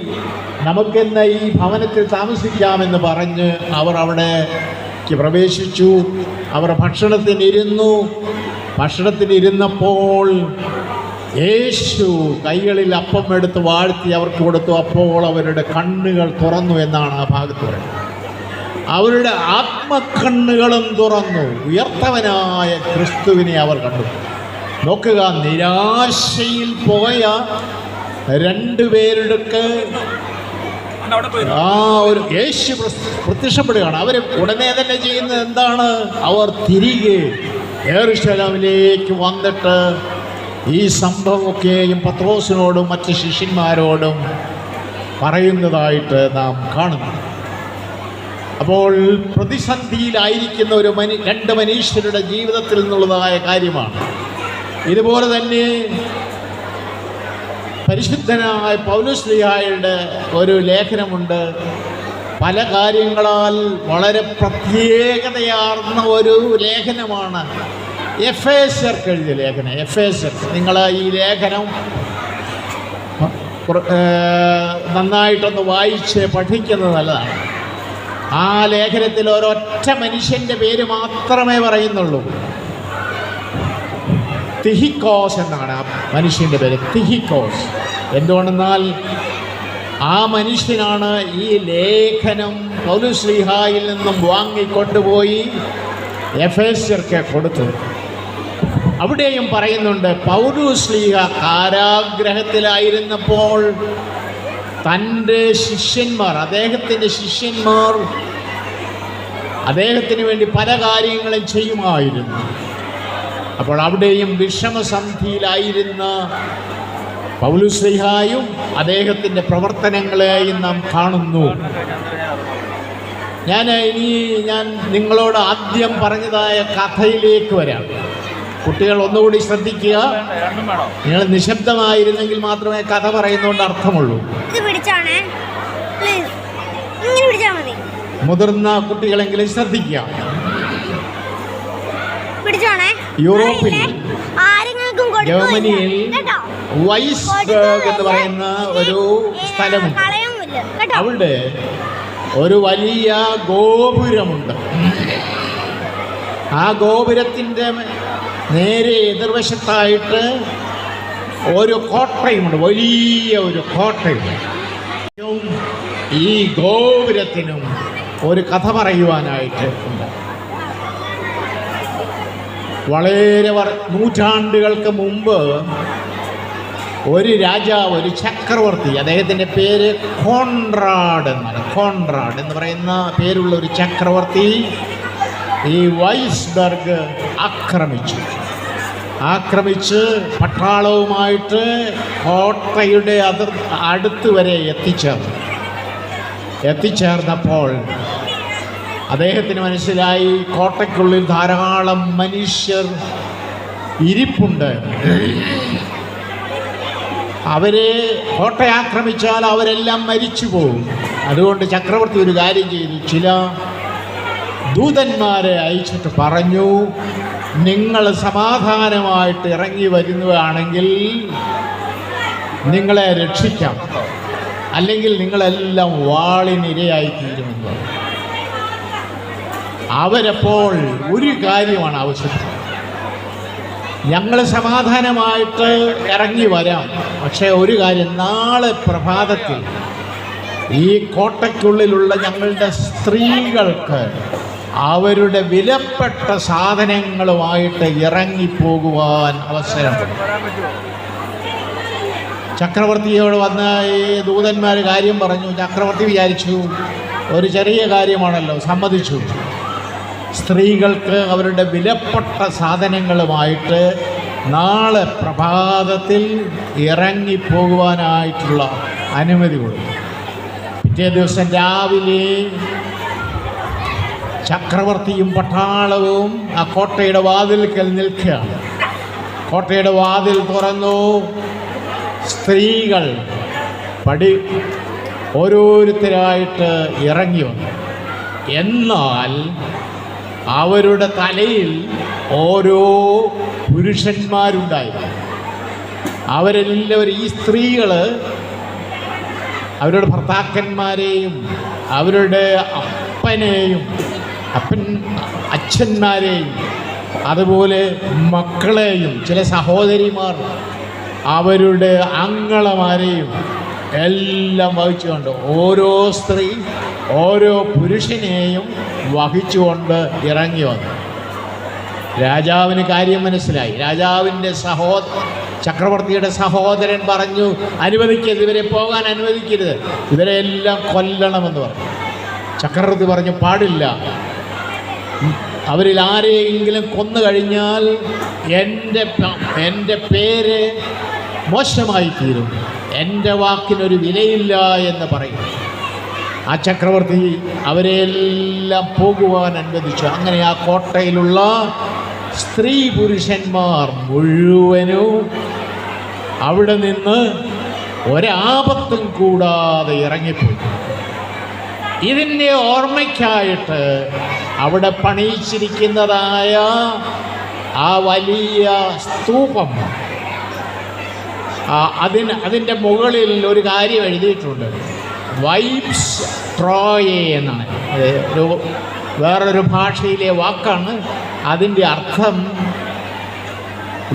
നമുക്കെന്ന് ഈ ഭവനത്തിൽ താമസിക്കാമെന്ന് പറഞ്ഞ് അവർ അവിടേക്ക് പ്രവേശിച്ചു. അവർ ഭക്ഷണത്തിനിരുന്നപ്പോൾ യേശു കൈകളിൽ അപ്പം എടുത്ത് വാഴ്ത്തി അവർക്ക് കൊടുത്തു. അപ്പോൾ അവരുടെ കണ്ണുകൾ തുറന്നു എന്നാണ് ആ ഭാഗത്ത് പറയുന്നത്. അവരുടെ ആത്മക്കണ്ണുകളും തുറന്നു. ഉയർത്തവനായ ക്രിസ്തുവിനെ അവർ കണ്ടു. നോക്കുക, നിരാശയിൽ പോയ 2 പേരുടെ ഒരു യേശു പ്രത്യക്ഷപ്പെടുകയാണ്. അവർ ഉടനെ തന്നെ ചെയ്യുന്നത് എന്താണ്? അവർ തിരികെ യെരുശലേമിലേക്ക് വന്നിട്ട് ഈ സംഭവമൊക്കെയും പത്രോസിനോടും മറ്റ് ശിഷ്യന്മാരോടും പറയുന്നതായിട്ട് നാം കാണുന്നു. അപ്പോൾ പ്രതിസന്ധിയിലായിരിക്കുന്ന 2 മനുഷ്യരുടെ ജീവിതത്തിൽ നിന്നുള്ളതായ കാര്യമാണ്. ഇതുപോലെ തന്നെ പരിശുദ്ധനായ പൗലോസ് ശ്ലീഹായുടെ ഒരു ലേഖനമുണ്ട്, പല കാര്യങ്ങളാൽ വളരെ പ്രത്യേകതയാർന്ന ഒരു ലേഖനമാണ് എഫേസ്യർക്ക് എഴുതിയ ലേഖനം. എഫേസ്യർ, നിങ്ങൾ ഈ ലേഖനം നന്നായിട്ടൊന്ന് വായിച്ച് പഠിക്കുന്നത് നല്ലതാണ്. ആ ലേഖനത്തിൽ ഒരൊറ്റ മനുഷ്യൻ്റെ പേര് മാത്രമേ പറയുന്നുള്ളൂ. തിഹിക്കോസ് എന്നാണ് ആ മനുഷ്യൻ്റെ പേര്, തിഹിക്കോസ്. എന്തുകൊണ്ടെന്നാൽ ആ മനുഷ്യനാണ് ഈ ലേഖനം പൗലോസ്ലീഹായിൽ നിന്നും വാങ്ങിക്കൊണ്ടുപോയി എഫേസ്യർക്ക് കൊടുത്തത്. അവിടെയും പറയുന്നുണ്ട്, പൗലോസ്ലീഹ കാരാഗ്രഹത്തിലായിരുന്നപ്പോൾ തൻ്റെ ശിഷ്യന്മാർ, അദ്ദേഹത്തിൻ്റെ ശിഷ്യന്മാർ അദ്ദേഹത്തിന് വേണ്ടി പല കാര്യങ്ങളും ചെയ്യുമായിരുന്നു. അപ്പോൾ അവിടെയും വിഷമസന്ധിയിലായിരുന്ന പൗലോസ്ലീഹായും അദ്ദേഹത്തിൻ്റെ പ്രവർത്തനങ്ങളെയും നാം കാണുന്നു. ഞാൻ നിങ്ങളോട് ആദ്യം പറഞ്ഞതായ കഥയിലേക്ക് വരാം. കുട്ടികൾ ഒന്നുകൂടി ശ്രദ്ധിക്കുക. നിങ്ങൾ നിശബ്ദമായിരുന്നെങ്കിൽ മാത്രമേ കഥ പറയുന്നതുകൊണ്ട് അർത്ഥമുള്ളൂ. മുതിർന്ന കുട്ടികളെങ്കിലും ശ്രദ്ധിക്കുക. യൂറോപ്പിൽ ജർമ്മനിയിൽ വൈസ്ബർഗ് എന്ന് പറയുന്ന ഒരു സ്ഥലമുണ്ട്. അവിടെ ഒരു വലിയ ഗോപുരമുണ്ട്. ആ ഗോപുരത്തിൻ്റെ നേരെ എതിർവശത്തായിട്ട് ഒരു കോട്ടയുമുണ്ട്, വലിയ ഒരു കോട്ടയുണ്ട്. ഈ ഗോപുരത്തിനും ഒരു കഥ പറയുവാനായിട്ട് ഉണ്ട്. വളരെ നൂറ്റാണ്ടുകൾക്ക് മുമ്പ് ഒരു രാജാവ്, ഒരു ചക്രവർത്തി, അദ്ദേഹത്തിൻ്റെ പേര് കോൺറാഡ് എന്നാണ്. കോൺറാഡ് എന്ന് പറയുന്ന പേരുള്ള ഒരു ചക്രവർത്തി ഈ വൈസ്ബർഗ് ആക്രമിച്ച് പട്ടാളവുമായിട്ട് കോട്ടയുടെ അടുത്ത് വരെ എത്തിച്ചേർന്നപ്പോൾ അദ്ദേഹത്തിന് മനസ്സിലായി കോട്ടയ്ക്കുള്ളിൽ ധാരാളം മനുഷ്യർ ഇരിപ്പുണ്ട്. അവരെ കോട്ട ആക്രമിച്ചാൽ അവരെല്ലാം മരിച്ചു പോകും. അതുകൊണ്ട് ചക്രവർത്തി ഒരു കാര്യം ചെയ്തു. ചില ദൂതന്മാരെ അയച്ചിട്ട് പറഞ്ഞു, നിങ്ങൾ സമാധാനമായിട്ട് ഇറങ്ങി വരുന്നതാണെങ്കിൽ നിങ്ങളെ രക്ഷിക്കാം, അല്ലെങ്കിൽ നിങ്ങളെല്ലാം വാളിനിരയായിത്തീരുമെന്ന്. അവരപ്പോൾ ഒരു കാര്യമാണ് ആവശ്യപ്പെട്ടത്, ഞങ്ങൾ സമാധാനമായിട്ട് ഇറങ്ങി വരാം, പക്ഷേ ഒരു കാര്യം, നാളെ പ്രഭാതത്തിൽ ഈ കോട്ടയ്ക്കുള്ളിലുള്ള ഞങ്ങളുടെ സ്ത്രീകൾക്ക് അവരുടെ വിലപ്പെട്ട സാധനങ്ങളുമായിട്ട് ഇറങ്ങിപ്പോകുവാൻ അവസരം. ചക്രവർത്തിയോട് വന്ന ഈ ദൂതന്മാർ കാര്യം പറഞ്ഞു. ചക്രവർത്തി വിചാരിച്ചു ഒരു ചെറിയ കാര്യമാണല്ലോ, സമ്മതിച്ചു. സ്ത്രീകൾക്ക് അവരുടെ വിലപ്പെട്ട സാധനങ്ങളുമായിട്ട് നാളെ പ്രഭാതത്തിൽ ഇറങ്ങിപ്പോകുവാനായിട്ടുള്ള അനുമതി കൊടുത്തു. പിറ്റേ ദിവസം രാവിലെ ചക്രവർത്തിയും പട്ടാളവും ആ കോട്ടയുടെ വാതിൽക്കൽ നിൽക്കുകയാണ്. കോട്ടയുടെ വാതിൽ തുറന്നു. സ്ത്രീകൾ ഓരോരുത്തരായിട്ട് ഇറങ്ങി വന്നു. എന്നാൽ അവരുടെ തലയിൽ ഓരോ പുരുഷന്മാരുണ്ടായിരുന്നു. അവരെല്ലാവരും, ഈ സ്ത്രീകൾ അവരുടെ ഭർത്താക്കന്മാരെയും അവരുടെ അച്ഛന്മാരെയും അതുപോലെ മക്കളെയും ചില സഹോദരിമാർ അവരുടെ അങ്ങളമാരെയും എല്ലാം വഹിച്ചുകൊണ്ട്, ഓരോ സ്ത്രീ ഓരോ പുരുഷനെയും വഹിച്ചുകൊണ്ട് ഇറങ്ങി വന്നു. രാജാവിന് കാര്യം മനസ്സിലായി. രാജാവിൻ്റെ ചക്രവർത്തിയുടെ സഹോദരൻ പറഞ്ഞു, അനുവദിക്കരുത്, ഇവരെ പോകാൻ അനുവദിക്കരുത്, ഇവരെ എല്ലാം കൊല്ലണമെന്ന് പറഞ്ഞു. ചക്രവർത്തി പറഞ്ഞു, പാടില്ല, അവരിൽ ആരെയെങ്കിലും കൊന്നു കഴിഞ്ഞാൽ എൻ്റെ പേര് മോശമായി തീരും, എൻ്റെ വാക്കിനൊരു വിലയില്ല എന്ന് പറയും. ആ ചക്രവർത്തി അവരെല്ലാം പോകുവാൻ അനുവദിച്ചു. അങ്ങനെ ആ കോട്ടയിലുള്ള സ്ത്രീ പുരുഷന്മാർ മുഴുവനും അവിടെ നിന്ന് ഒരാപത്തും കൂടാതെ ഇറങ്ങിപ്പോയി. ഇതിൻ്റെ ഓർമ്മയ്ക്കായിട്ട് അവിടെ പണിയിച്ചിരിക്കുന്നതായ ആ വലിയ സ്തൂപം, അതിൻ്റെ മുകളിൽ ഒരു കാര്യം എഴുതിയിട്ടുണ്ട്, വൈബ്സ് ട്രോയെ എന്നാണ്. വേറൊരു ഭാഷയിലെ വാക്കാണ്. അതിൻ്റെ അർത്ഥം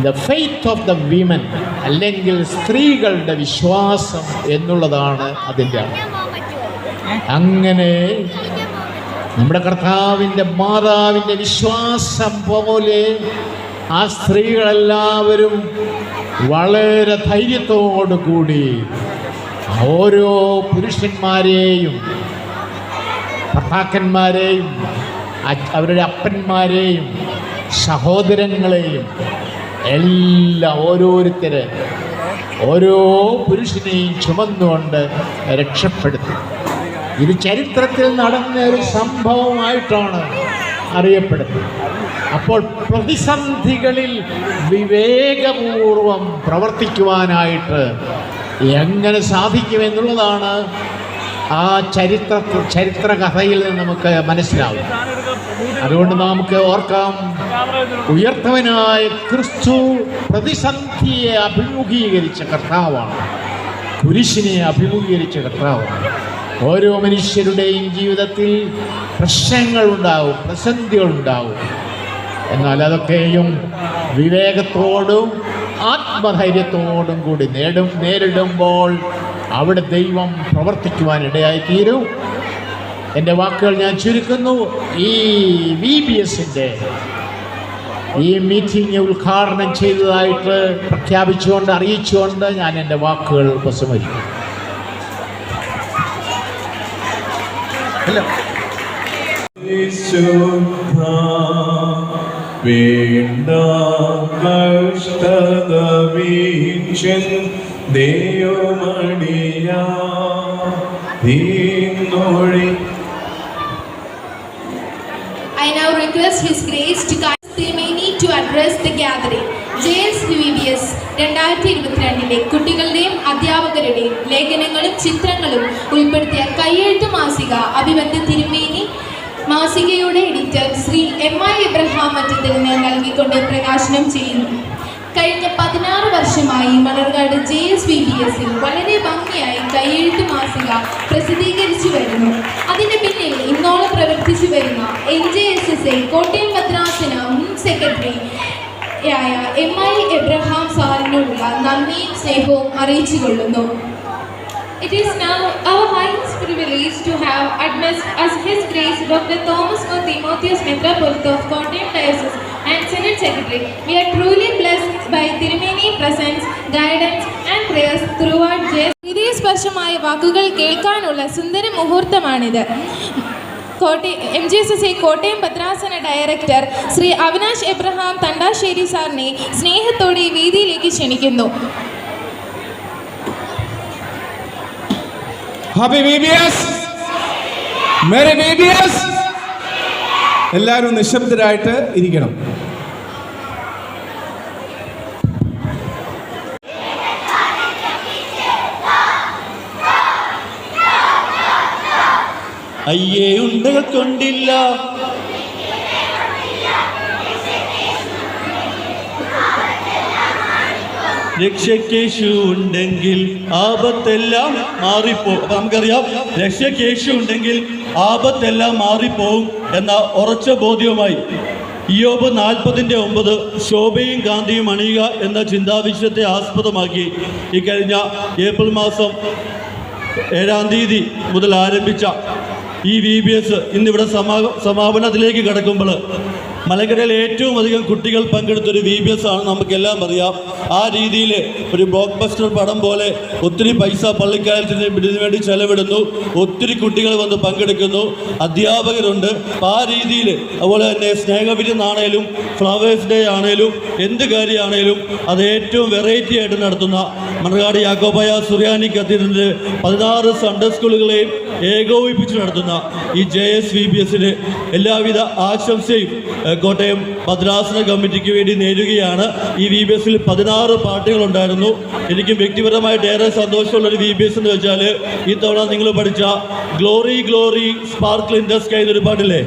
the faith of the women, അല്ലെങ്കിൽ സ്ത്രീകളുടെ വിശ്വാസം എന്നുള്ളതാണ് അതിൻ്റെ അർത്ഥം. അങ്ങനെ നമ്മുടെ കർത്താവിൻ്റെ മാതാവിൻ്റെ വിശ്വാസം പോലെ ആ സ്ത്രീകളെല്ലാവരും വളരെ ധൈര്യത്തോടു കൂടി ഓരോ പുരുഷന്മാരെയും ഭർത്താക്കന്മാരെയും അവരുടെ അപ്പന്മാരെയും സഹോദരങ്ങളെയും എല്ലാം ഓരോരുത്തരെ ഓരോ പുരുഷനെയും ചുമന്നുകൊണ്ട് രക്ഷപ്പെടുത്തി. ഇത് ചരിത്രത്തിൽ നടന്ന ഒരു സംഭവമായിട്ടാണ് അറിയപ്പെടുന്നത്. അപ്പോൾ പ്രതിസന്ധികളിൽ വിവേകപൂർവം പ്രവർത്തിക്കുവാനായിട്ട് എങ്ങനെ സാധിക്കുമെന്നുള്ളതാണ് ആ ചരിത്രകഥയിൽ നിന്ന് നമുക്ക് മനസ്സിലാവും. അതുകൊണ്ട് നമുക്ക് ഓർക്കാം, ഉയർത്തവനായ ക്രിസ്തു പ്രതിസന്ധിയെ അഭിമുഖീകരിച്ച കർത്താവാണ്, കുരിശിനെ അഭിമുഖീകരിച്ച കർത്താവാണ്. ഓരോ മനുഷ്യരുടെയും ജീവിതത്തിൽ പ്രശ്നങ്ങളുണ്ടാവും, പ്രതിസന്ധികളുണ്ടാവും. എന്നാൽ അതൊക്കെയും വിവേകത്തോടും ആത്മധൈര്യത്തോടും കൂടി നേരിടുമ്പോൾ അവിടെ ദൈവം പ്രവർത്തിക്കുവാനിടയായിത്തീരും. എൻ്റെ വാക്കുകൾ ഞാൻ ചുരുക്കുന്നു. ഈ VBSൻ്റെ ഈ മീറ്റിംഗ് ഉദ്ഘാടനം ചെയ്തതായിട്ട് പ്രഖ്യാപിച്ചുകൊണ്ട് അറിയിച്ചുകൊണ്ട് ഞാൻ എൻ്റെ വാക്കുകൾ ഉപസംഹരിക്കും. വേണ്ട കഷ്ടത വീക്ഷൻ ദൈവമടിയാ I now request His Grace to guide Thirumeni to address the gathering. JSVBS 2022 കുട്ടികളുടെയും അധ്യാപകരുടെയും ലേഖനങ്ങളും ചിത്രങ്ങളും ഉൾപ്പെടുത്തിയ കയ്യെഴുത്ത് മാസിക അഭിവന്ദ്യ തിരുമേനി മാസികയുടെ എഡിറ്റർ ശ്രീ MI എബ്രഹാം മറ്റത്തിന് നൽകിക്കൊണ്ട് പ്രകാശനം ചെയ്യുന്നു. കഴിഞ്ഞ 16 വർഷമായി മണർകാട് JSVBSൽ വളരെ ഭംഗിയായി കയ്യെഴുത്ത് മാസിക പ്രസിദ്ധീകരിച്ചു വരുന്നു. അതിന് പിന്നിൽ ഇന്നോളം പ്രവർത്തിച്ചു വരുന്ന NJSSA കോട്ടയം ഭദ്രാസന മുൻ സെക്രട്ടറി യായ MI എബ്രഹാം സാറിനോടുള്ള നന്ദിയും സ്നേഹവും അറിയിച്ചു കൊള്ളുന്നു. It is now our highest privilege to have admitted as His Grace Dr. Thomas O. Timotheus Metropolitan of Kottayam Diocese and Senate Secretary. We are truly blessed by Thirumeni presence, guidance and prayers throughout JS. ഹൃദയസ്പർശമായ വാക്കുകൾ കേൾക്കാനുള്ള സുന്ദര മുഹൂർത്തമാണിത്. MJSSA കോട്ടയം ഭദ്രാസന ഡയറക്ടർ ശ്രീ അവിനാഷ് എബ്രഹാം തണ്ടാശ്ശേരി സാറിനെ സ്നേഹത്തോടെ വേദിയിലേക്ക് ക്ഷണിക്കുന്നു. Happy VBS, merry VBS. എല്ലാവരും നിശബ്ദരായിട്ട് ഇരിക്കണം. അയ്യേ ഉണ്ടകൾ കൊണ്ടില്ല, രക്ഷക്കേശു ഉണ്ടെങ്കിൽ ആപത്തെല്ലാം മാറിപ്പോകും. അപ്പം നമുക്കറിയാം, രക്ഷക്കേശു ഉണ്ടെങ്കിൽ ആപത്തെല്ലാം മാറിപ്പോകും എന്ന ഉറച്ച ബോധ്യവുമായി ഇയ്യോബ് 40:9 ശോഭയും കാന്തിയും അണിയുക എന്ന ചിന്താവിഷയത്തെ ആസ്പദമാക്കി ഈ കഴിഞ്ഞ ഏപ്രിൽ മാസം 7-ാം തീയതി മുതൽ ആരംഭിച്ച ഈ VBS ഇന്നിവിടെ സമാപനത്തിലേക്ക് കടക്കുമ്പോൾ മലങ്കരയിൽ ഏറ്റവും അധികം കുട്ടികൾ പങ്കെടുത്തൊരു VBS ആണ്, നമുക്കെല്ലാം അറിയാം. ആ രീതിയിൽ ഒരു ബ്ലോക്ക് ബസ്റ്റർ പടം പോലെ ഒത്തിരി പൈസ പള്ളിക്കാലത്തിന് ഇതിനു വേണ്ടി ചെലവിടുന്നു, ഒത്തിരി കുട്ടികൾ വന്ന് പങ്കെടുക്കുന്നു, അധ്യാപകരുണ്ട്. അപ്പോൾ ആ രീതിയിൽ അതുപോലെ തന്നെ സ്നേഹവിരുന്നാണേലും ഫ്ലവേഴ്സ് ഡേ ആണേലും എന്ത് കാര്യമാണേലും അത് ഏറ്റവും വെറൈറ്റി ആയിട്ട് നടത്തുന്ന മണർകാട് യാക്കോബായ സുറിയാനി കത്തീഡ്രലിൻ്റെ 16 സൺഡേ സ്കൂളുകളെയും ഏകോപിപ്പിച്ച് നടത്തുന്ന ഈ JSVBSന് എല്ലാവിധ ആശംസയും കോട്ടയം ഭദ്രാസന കമ്മിറ്റിക്ക് വേണ്ടി നേരുകയാണ്. ഈ VBSൽ 16 പാട്ടുകളുണ്ടായിരുന്നു. എനിക്കും വ്യക്തിപരമായിട്ട് ഏറെ സന്തോഷമുള്ളൊരു VBS എന്ന് വെച്ചാൽ ഈ തവണ നിങ്ങൾ പഠിച്ച glory glory sparkle in the sky എന്നൊരു പാട്ടില്ലേ,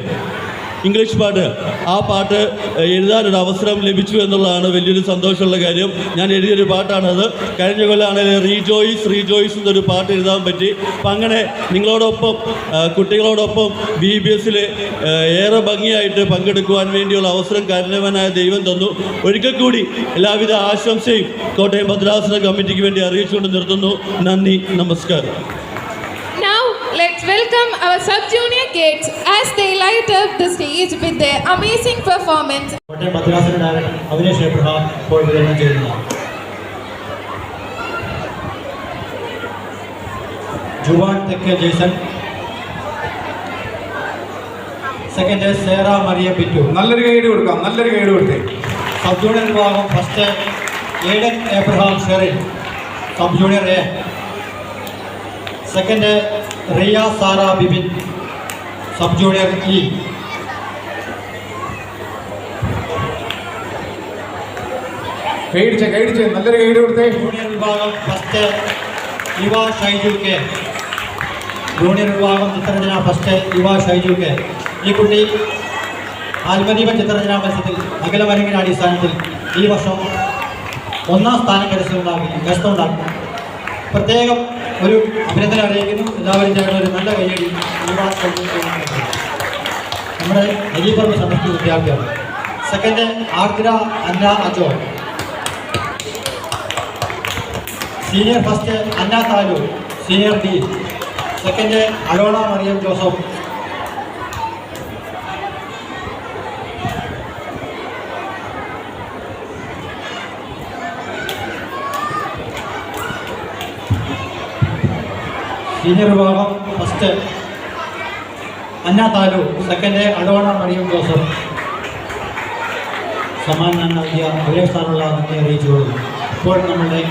ഇംഗ്ലീഷ് പാട്ട്, ആ പാട്ട് എഴുതാനൊരു അവസരം ലഭിച്ചു എന്നുള്ളതാണ് വലിയൊരു സന്തോഷമുള്ള കാര്യം. ഞാൻ എഴുതിയൊരു പാട്ടാണത്. കഴിഞ്ഞ കൊല്ലമാണെങ്കിൽ റീജോയ്സ് എന്നൊരു പാട്ട് എഴുതാൻ പറ്റി. അപ്പം അങ്ങനെ നിങ്ങളോടൊപ്പം കുട്ടികളോടൊപ്പം VBSൽ ഏറെ ഭംഗിയായിട്ട് പങ്കെടുക്കുവാൻ വേണ്ടിയുള്ള അവസരം കാരണവനായ ദൈവം തന്നു. ഒരിക്കൽ കൂടി എല്ലാവിധ ആശംസയും കോട്ടയം ഭദ്രാസന കമ്മിറ്റിക്ക് വേണ്ടി അറിയിച്ചുകൊണ്ട് നിർത്തുന്നു. നന്ദി, നമസ്കാരം. Now let's welcome our sub-junior kids as they light up the stage with their amazing performance. Kottayam ഭദ്രാസന ഡയറക്ടർ അവിനേഷ് എബ്രഹാം ഇപ്പോൾ വിതരണം ചെയ്യുന്നു. ജുവാൻ തെക്കേ ജേസൺ, സെക്കൻഡ് സേറ മറിയ ബിറ്റു. നല്ലൊരു ഗൈഡ് കൊടുക്കാം, നല്ലൊരു ഗൈഡ് കൊടുത്തേ. സബ് ജൂനിയർ വിഭാഗം first Aiden Abraham Sherin, sub junior A. Second Riya Sara Bibin, sub junior E. Guide നല്ലൊരു ഗൈഡ് കൊടുത്തേ. ജൂനിയർ വിഭാഗം first Yuva Shaiju K. Junior വിഭാഗം ചിത്രരചന ഫസ്റ്റ് യുവ ഷൈജു കെ. ഈ കുട്ടി ആത്മദീപ ചിത്രരചനാ മത്സരത്തിൽ അഖില വരങ്ങിന അടിസ്ഥാനത്തിൽ ഈ വർഷം 1ാം സ്ഥാനം കരസ്ഥമുണ്ടാക്കി. പ്രത്യേകം ഒരു അഭിനന്ദനം അറിയിക്കുന്നു. എല്ലാവരും ചേർന്ന ഒരു നല്ല കൈയടി നമ്മുടെ അരിപ്പറമ്പ് സമസ്ത വിദ്യാർത്ഥിയാണ്. Second Ardra Anna Ajo, senior first Anna Thalu, senior D. Second Alona Mariam Joseph. Senior വിഭാഗം ഫസ്റ്റ് അന്ന താലു, സെക്കൻഡ് അലോണ മറിയം ജോസഫ്. സമ്മാനം നൽകിയ അഭിലേഷ് സാറുള്ള നന്ദി അറിയിച്ചുകൊള്ളുന്നു. ഇപ്പോൾ നമ്മളുടെ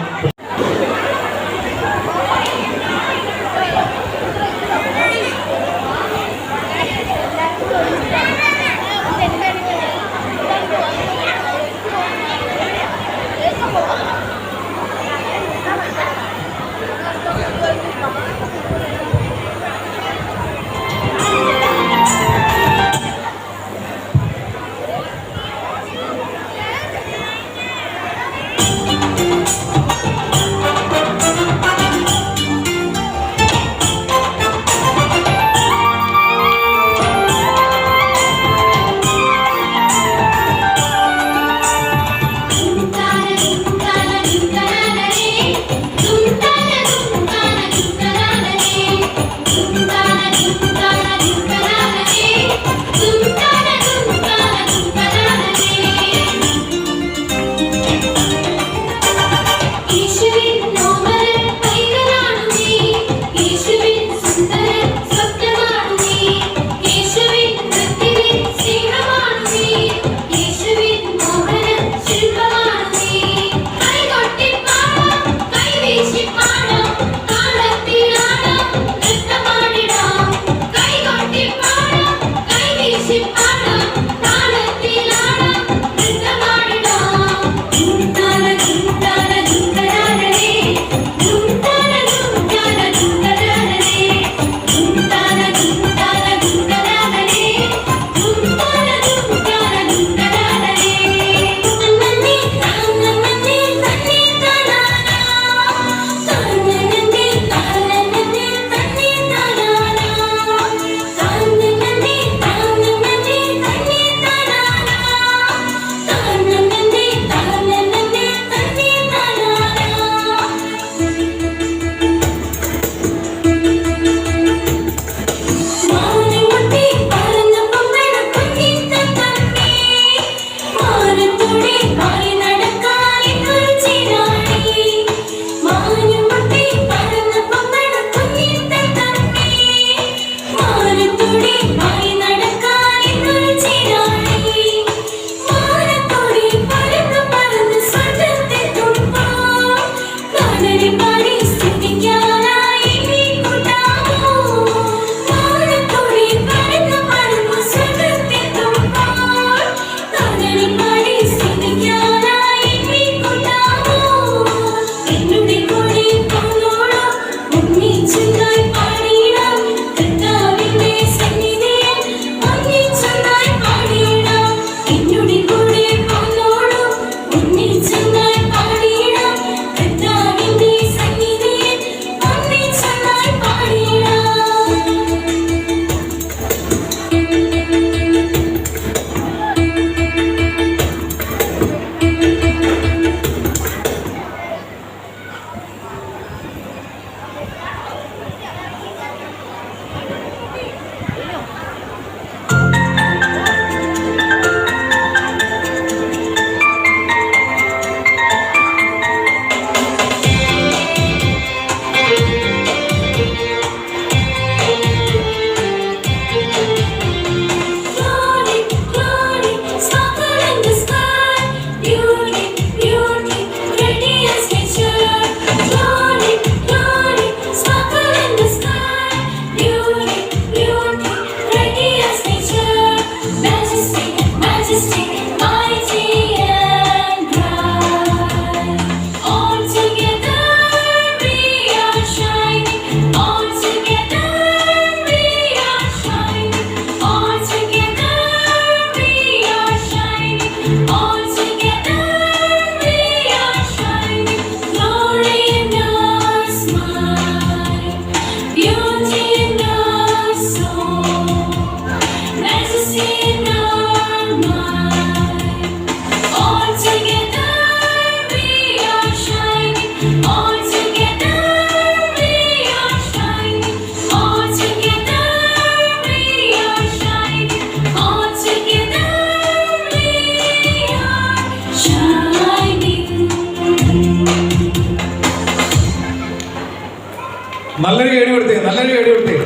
നല്ലൊരു കൈയടി കൊടുത്തേ, നല്ലൊരു കൈയടി കൊടുത്തേ.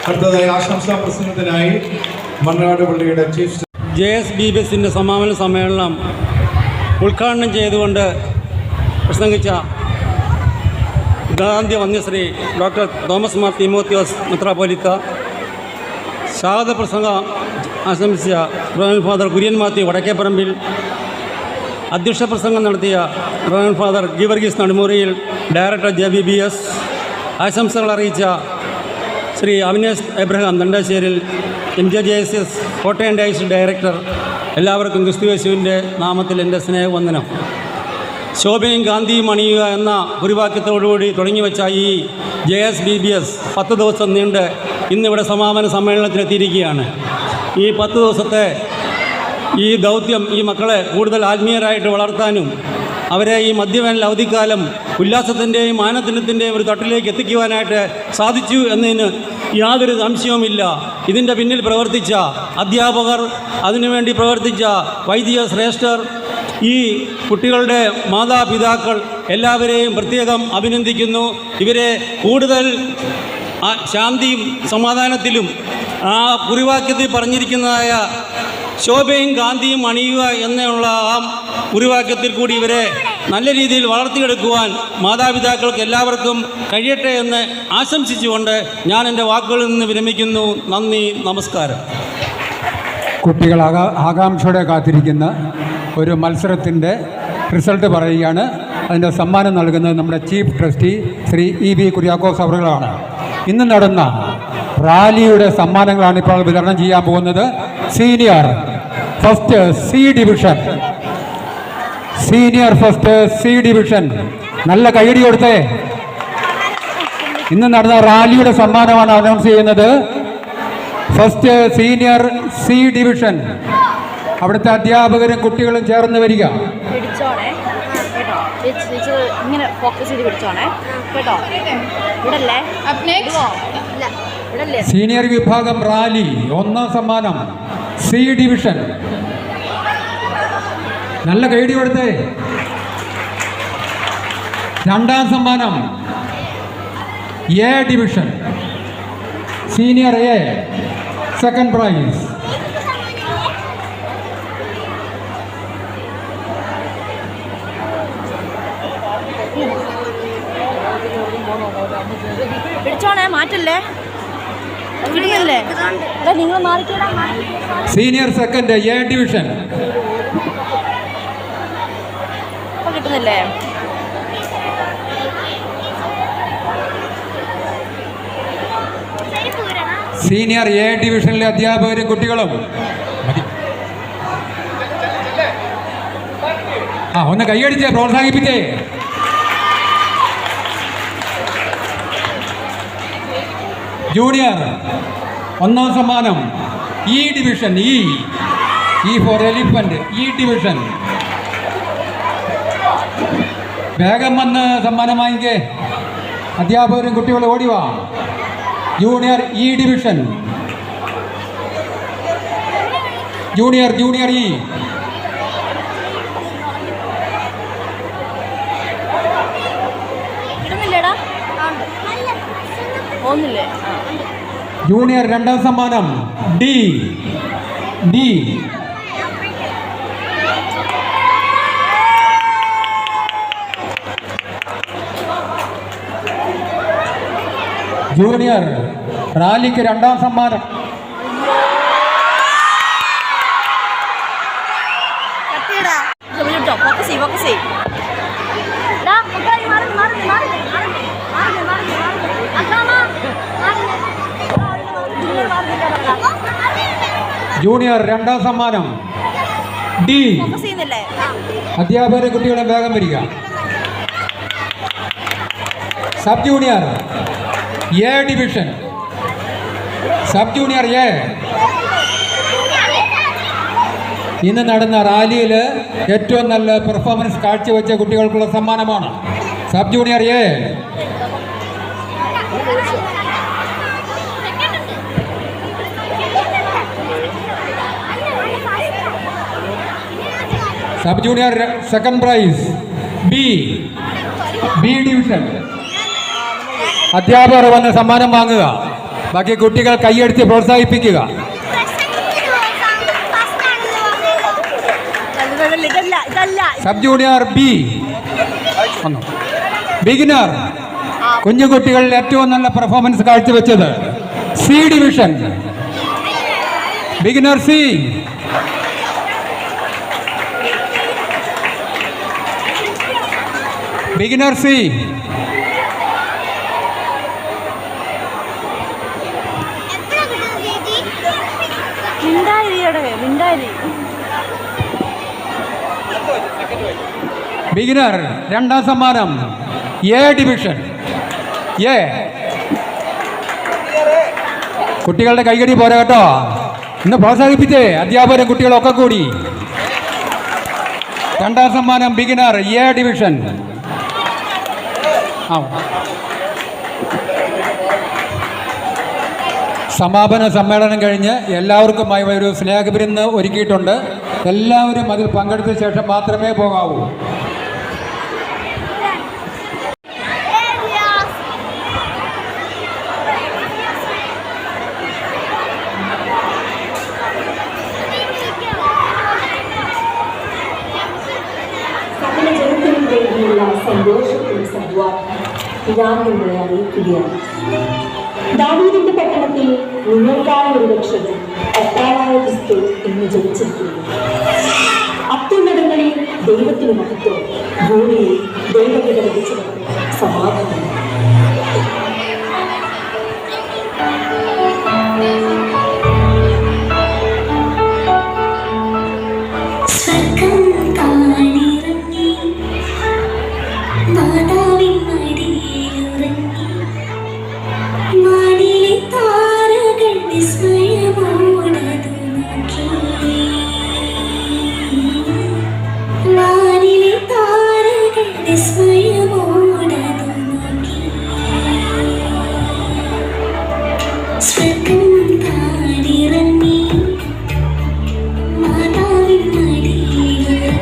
അടുത്തതായി ആശംസാ പ്രസംഗത്തിനായി മണ്ണാട് പള്ളിയുടെ ചീഫ് JSBBSന്റെ സമാപന സമ്മേളനം ഉദ്ഘാടനം ചെയ്തുകൊണ്ട് പ്രസംഗിച്ച ഗാന്ധി വന്യശ്രീ ഡോക്ടർ തോമസ് മാർ തിമോത്തിയോസ് മെത്രാപ്പോലീത്ത, സ്വാഗത പ്രസംഗം ആശംസിച്ച റവറൻഡ് ഫാദർ കുര്യൻ മാത്യു വടക്കേപ്പറമ്പിൽ, അധ്യക്ഷ പ്രസംഗം നടത്തിയ reverend father Geevarghese Nadumuriyil, director JBBS, ആശംസകൾ അറിയിച്ച Shri Avinesh Abraham Dandasseril, MJJSS Kottayam diocese director, എല്ലാവർക്കും ക്രിസ്തുയേശുവിൻ്റെ നാമത്തിൽ എൻ്റെ സ്നേഹവന്ദനം. ശോഭയും ഗാന്ധിയും അണിയുക എന്ന കുറിവാക്യത്തോടുകൂടി തുടങ്ങിവെച്ച ഈ JSBBS 10 ദിവസം നീണ്ട് ഇന്നിവിടെ സമാപന സമ്മേളനത്തിലെത്തിയിരിക്കുകയാണ്. ഈ 10 ദിവസത്തെ ഈ ദൗത്യം ഈ മക്കളെ കൂടുതൽ ആത്മീയരായിട്ട് വളർത്താനും അവരെ ഈ മധ്യവേനൽ അവധിക്കാലം ഉല്ലാസത്തിൻ്റെയും ആനന്ദത്തിൻ്റെയും ഒരു തട്ടിലേക്ക് എത്തിക്കുവാനായിട്ട് സാധിച്ചു എന്നതിന് യാതൊരു സംശയവുമില്ല. ഇതിൻ്റെ പിന്നിൽ പ്രവർത്തിച്ച അധ്യാപകർ, അതിനുവേണ്ടി പ്രവർത്തിച്ച വൈദിക ശ്രേഷ്ഠർ, ഈ കുട്ടികളുടെ മാതാപിതാക്കൾ എല്ലാവരെയും പ്രത്യേകം അഭിനന്ദിക്കുന്നു. ഇവരെ കൂടുതൽ ശാന്തിയും സമാധാനത്തിലും ആ കുറിവാക്യത്തിൽ പറഞ്ഞിരിക്കുന്നതായ ശോഭയും ഗാന്ധിയും അണിയുക എന്നുള്ള ആ കുറിവാക്യത്തിൽ കൂടി ഇവരെ നല്ല രീതിയിൽ വളർത്തിയെടുക്കുവാൻ മാതാപിതാക്കൾക്ക് എല്ലാവർക്കും കഴിയട്ടെ എന്ന് ആശംസിച്ചുകൊണ്ട് ഞാൻ എൻ്റെ വാക്കുകളിൽ നിന്ന് വിരമിക്കുന്നു. നന്ദി, നമസ്കാരം. കുട്ടികൾ ആകാംക്ഷയോടെ കാത്തിരിക്കുന്ന ഒരു മത്സരത്തിൻ്റെ റിസൾട്ട് പറയുകയാണ്. അതിൻ്റെ സമ്മാനം നൽകുന്നത് നമ്മുടെ chief trustee Shri EB Kuriakose അവറുകളാണ്. ഇന്ന് നടന്ന റാലിയുടെ സമ്മാനങ്ങളാണ് ഇപ്പോൾ വിതരണം ചെയ്യാൻ പോകുന്നത്. Senior first C division, senior first C division, നല്ല കൈയടി കൊടുത്തേ. ഇന്ന് നടന്ന റാലിയുടെ സമ്മാനമാണ് അനൗൺസ് ചെയ്യുന്നത്. ഫസ്റ്റ് സീനിയർ C ഡിവിഷൻ, അവിടുത്തെ അധ്യാപകരും കുട്ടികളും ചേർന്ന് വരിക. പിടിച്ചോണേ കേട്ടോ, ഇങ്ങനെ ഫോക്കസ് ചെയ്ത് പിടിച്ചോണേ കേട്ടോ. ഇവിടല്ലേ ഇവിടല്ലേ. സീനിയർ വിഭാഗം റാലി 1ാം സമ്മാനം C ഡിവിഷൻ, നല്ല കൈയടി കൊടുത്തേ. 2ാം സമ്മാനം A division, senior A, second prize. പിടിച്ചോണേ, മാറ്റല്ലേ, വിടുകല്ലേ നിങ്ങൾ മാറിക്കോടാ. സീനിയർ സെക്കൻഡ് A ഡിവിഷൻ, കിട്ടുന്നില്ലേ? സീനിയർ A ഡിവിഷനിലെ അധ്യാപകരും കുട്ടികളും ഒന്ന് കൈയടിച്ചേ, പ്രോത്സാഹിപ്പിച്ചേ. ജൂനിയർ 1ാം സമ്മാനം E division, E for elephant, E division. വേഗം വന്ന് സമ്മാനം വാങ്ങിക്കേ. അധ്യാപകരും കുട്ടികളും ഓടിവാ. Junior E division, junior E. Junior 2ാം സമ്മാനം D. ജൂനിയർ റാലിക്ക് 2ാം സമ്മാനം. ജൂനിയർ 2ാം സമ്മാനം D. അധ്യാപകരും കുട്ടികളും വേഗം വരിക. Sub junior A division, sub junior A. ഇന്ന് നടന്ന റാലിയിൽ ഏറ്റവും നല്ല പെർഫോമൻസ് കാഴ്ചവെച്ച കുട്ടികൾക്കുള്ള സമ്മാനമാണ് sub junior A. Sub junior second prize B division. അധ്യാപകർ വന്ന് സമ്മാനം വാങ്ങുക. ബാക്കി കുട്ടികൾ കൈയടിച്ച് പ്രോത്സാഹിപ്പിക്കുക. സബ് ജൂനിയർ ബി വന്നു. ബിഗിനർ കുഞ്ഞു കുട്ടികളിൽ ഏറ്റവും നല്ല പെർഫോമൻസ് കാഴ്ചവെച്ചത് C division. Beginner C. Beginner C. Beginner രണ്ടാം സമ്മാനം എ ഡിവിഷൻ. എ. കുട്ടികളുടെ കൈകടി പോരാ കേട്ടോ, ഇന്ന് പ്രോത്സാഹിപ്പിച്ചേ അധ്യാപകരും കുട്ടികളൊക്കെ കൂടി. രണ്ടാം സമ്മാനം ബിഗിനർ എ ഡിവിഷൻ. സമാപന സമ്മേളനം കഴിഞ്ഞ് എല്ലാവർക്കുമായി ഒരു സ്നേഹവിരുന്ന് ഒരുക്കിയിട്ടുണ്ട്. എല്ലാവരും അതിൽ പങ്കെടുത്ത ശേഷം മാത്രമേ പോകാവൂ. സന്തോഷത്തിനും സദ്വാർക്കും ഞാൻ നിങ്ങളെ അറിയിക്കുകയാണ്. ദാവീദിന്റെ പട്ടണത്തിൽ നിങ്ങൾക്കായ ഒരു രക്ഷകൻ കർത്താവായ ക്രിസ്തു എന്ന് ജനിച്ചിരിക്കുന്നു. അത്യുന്നതങ്ങളിൽ ദൈവത്തിന് മഹത്വം, ഭൂമിയിൽ ദൈവഹിത ലഭിച്ചവർക്ക് സമാധാനം. മാതാവിൻ മടിയിൽ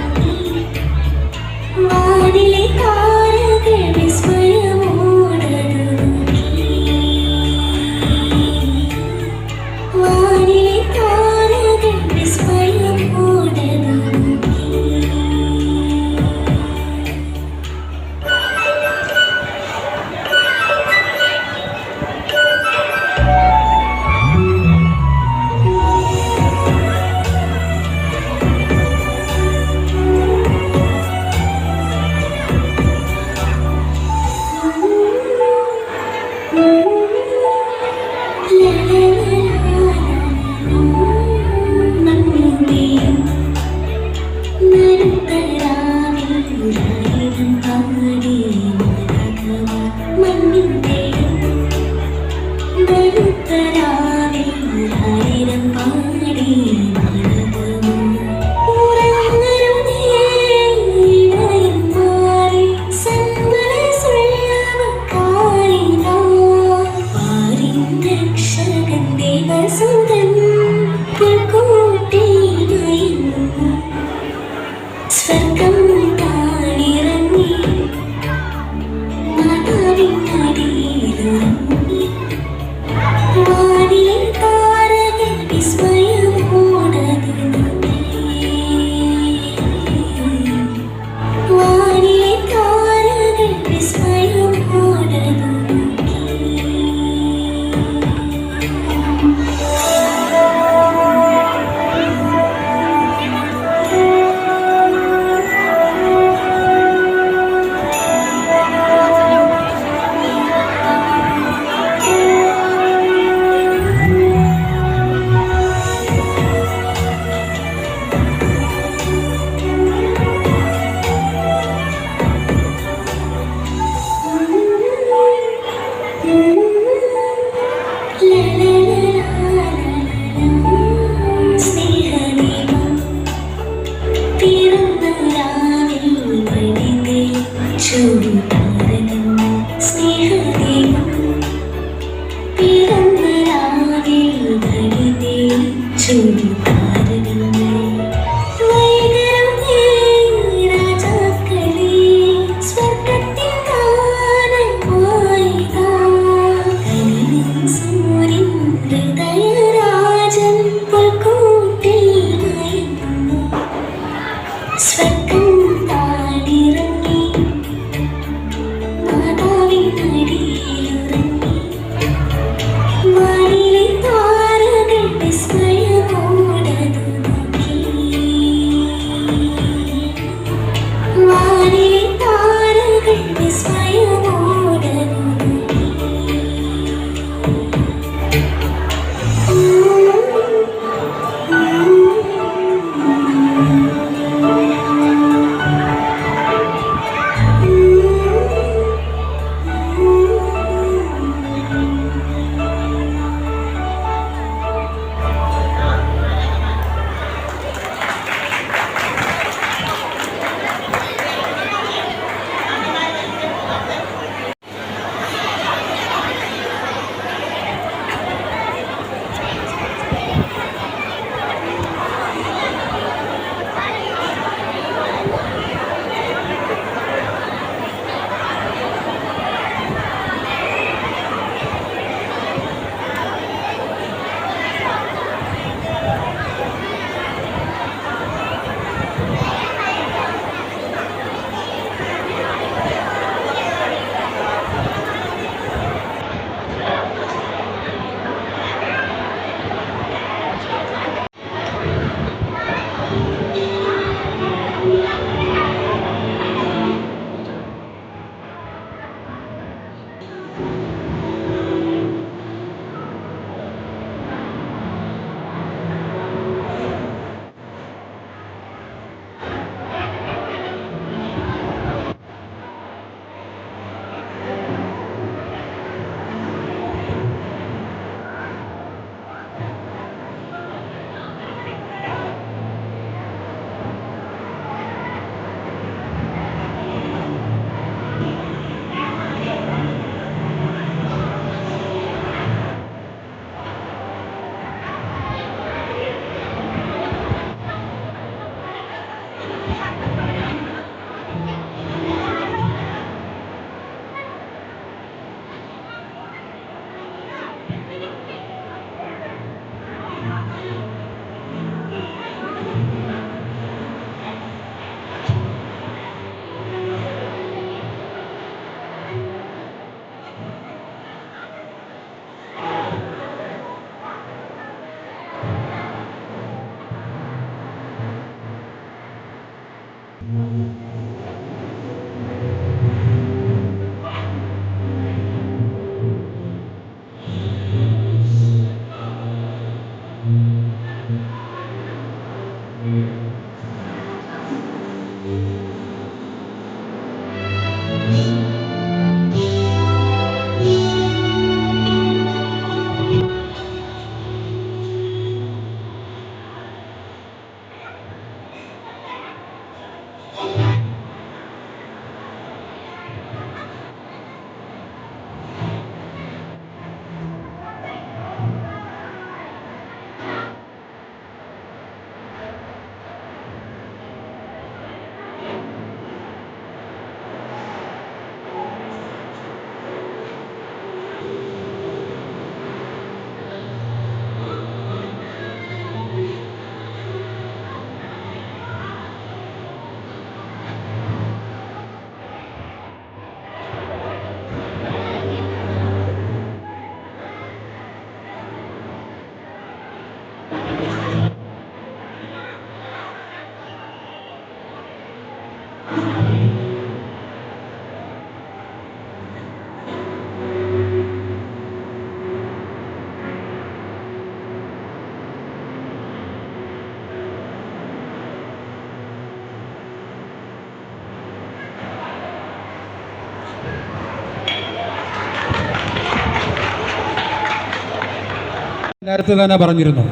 നേരത്തെ തന്നെ പറഞ്ഞിരുന്നു.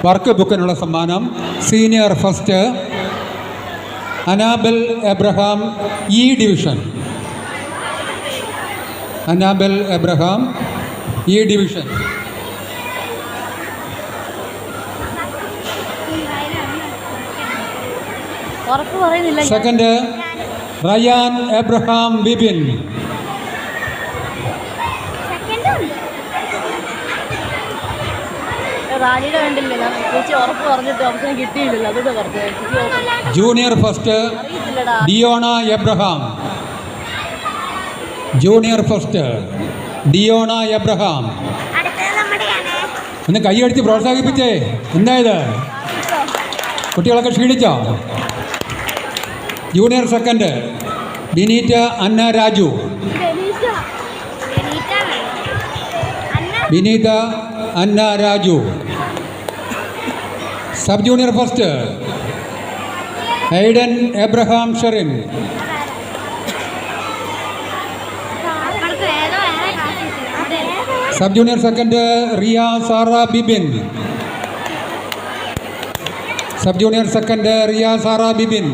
വർക്ക് ബുക്കിനുള്ള സമ്മാനം senior first Annabel Abraham E division. Annabel Abraham E division. Second Rayan Abraham Bibin. റാണിയുടെ കണ്ടില്ലേ ചേച്ചി ഉറപ്പ് പറഞ്ഞിട്ട് അവസരം കിട്ടിയില്ലല്ലോ അതുകൊണ്ട് പറഞ്ഞു. Junior first Diona Abraham. Junior first Diona Abraham. ഒന്ന് കൈയടിച്ച് പ്രോത്സാഹിപ്പിച്ചേ. എന്തായത് കുട്ടികളൊക്കെ ക്ഷീണിച്ചോ? Junior second Bineeta Anna Raju. Bineetha Anna Raju. Sub junior first Hayden Abraham Sherin. Sub junior second Riya Sara Bibin. Sub junior second Riya Sara Bibin.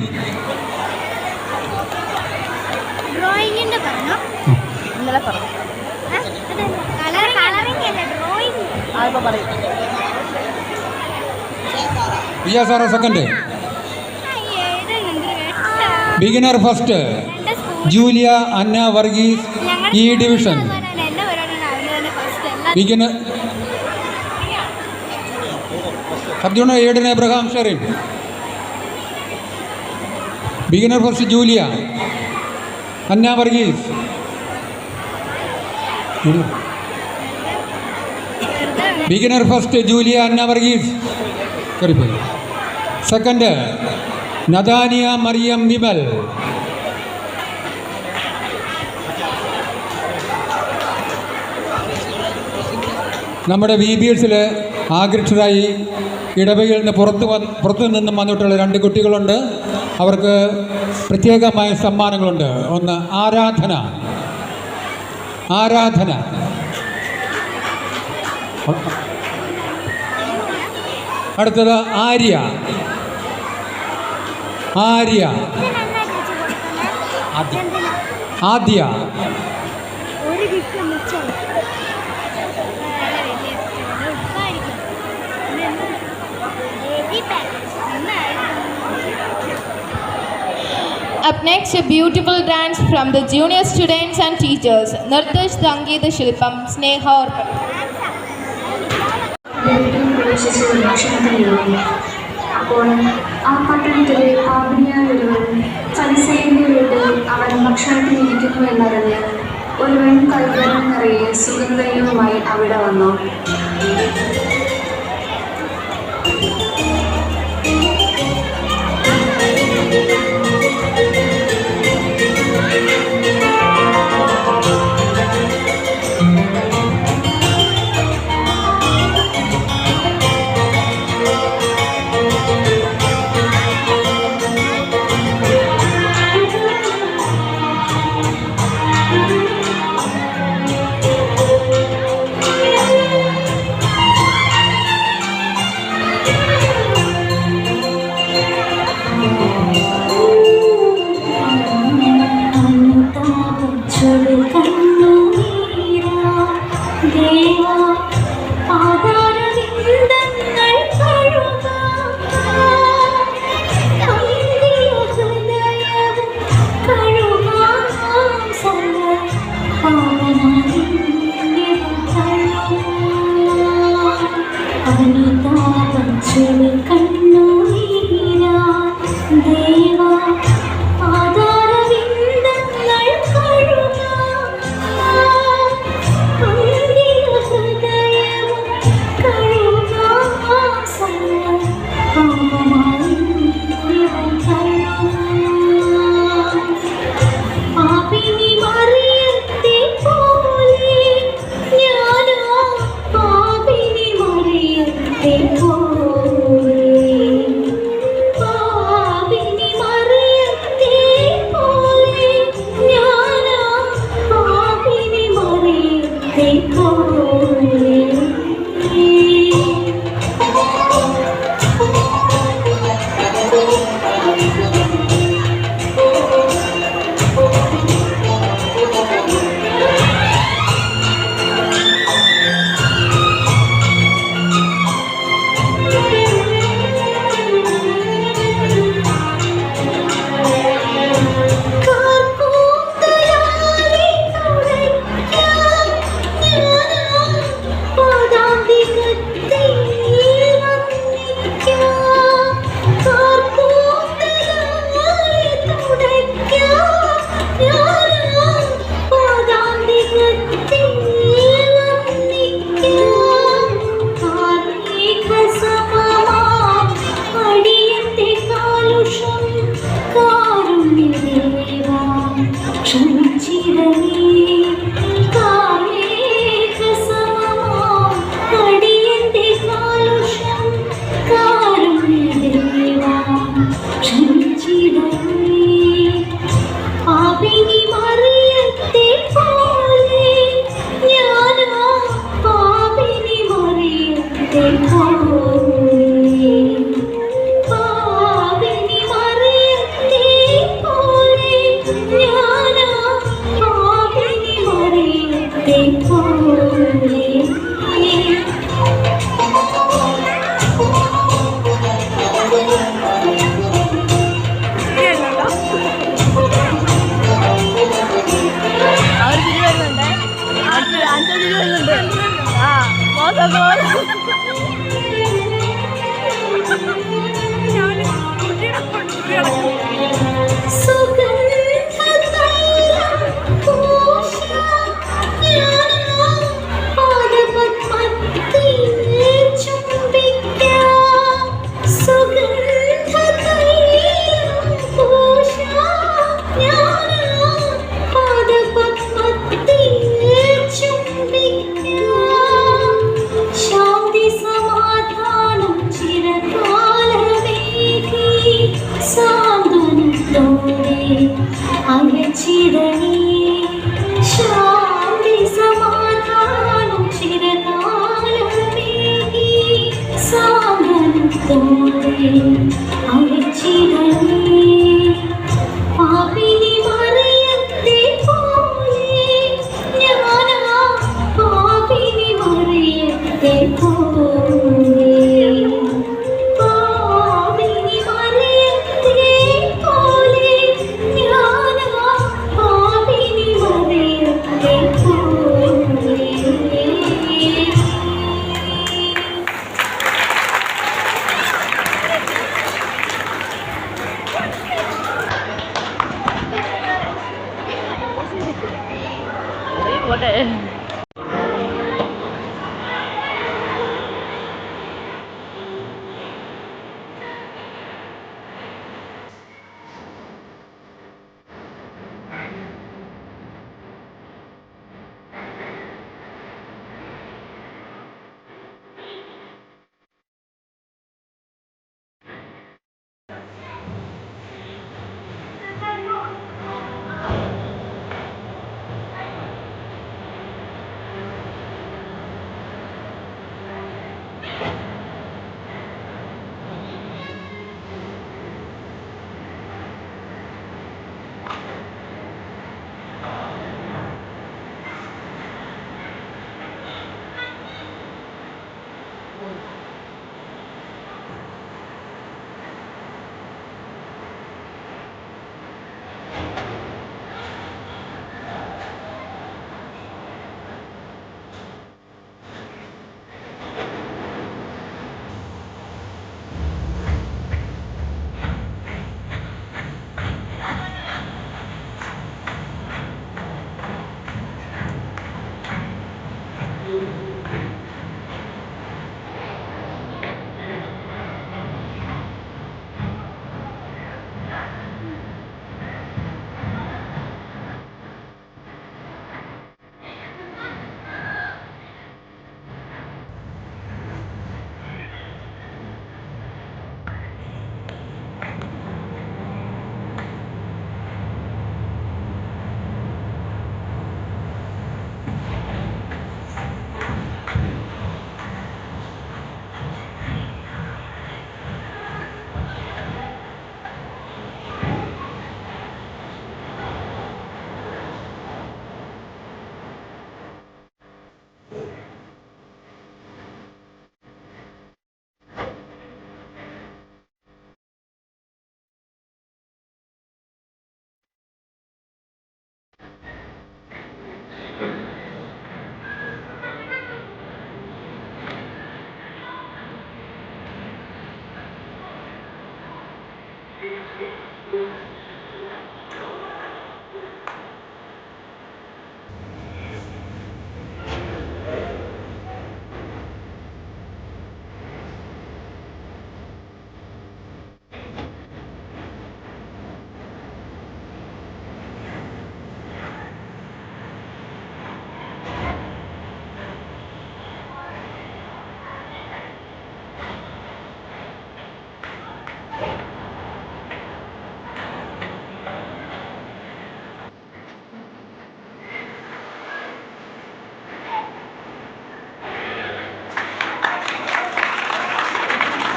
Riya Sara second. Beginner first Julia Anna Varghese E division. Beginner sub junior Hayden Abraham Sherin. Beginner first Julia Anna Varghese. Beginner first Julia Anna Varghese. Second Nadania Mariam Vimal. നമ്മുടെ VBSൽ ആകൃഷ്ടരായി ഇടവകയിൽ നിന്ന് പുറത്തു നിന്നും വന്നിട്ടുള്ള 2 കുട്ടികളുണ്ട്. അവർക്ക് പ്രത്യേകമായ സമ്മാനങ്ങളുണ്ട്. ഒന്ന് ആരാധന. അടുത്തത് ആര്യ. ആദ്യ. Up next, a beautiful dance from the junior students and teachers. Nirdesh Sangeeta Shilpam Sneha Orpan. അപ്പോൾ ആ പട്ടണത്തിലെ പാപിനിയായൊരുവൻ ഫരിസേയന്റെ വീട്ടിൽ അവൻ ഭക്ഷണത്തിന് ഇരിക്കുന്നു എന്നറിഞ്ഞ് ഒരുവൻ കൈവരം നിറയെ സുഗന്ധയുമായി അവിടെ വന്നു.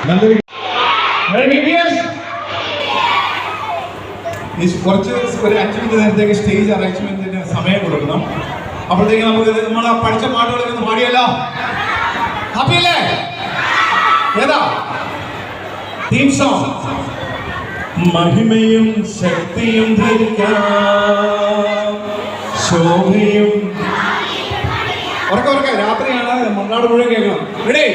നല്ലൊരു കുറച്ച് ഒരു 5 മിനിറ്റ് നേരത്തേക്ക് സ്റ്റേജ് അറേഞ്ച്മെന്റിന് സമയം കൊടുക്കണം. അപ്പോഴത്തേക്ക് നമുക്ക് നമ്മൾ പഠിച്ച പാട്ടുകളൊക്കെ ഒന്ന് പാടിയല്ലോ. ഹാപ്പി അല്ലേ? ഏതാ തീം സോങ്? മഹിമയും ശക്തിയും ധരിക്കാം, ശോഭയും. ഉറക്കെ രാത്രിയാണ്, മണ്ണാട് മുഴുവൻ കേൾക്കണം. റെഡി?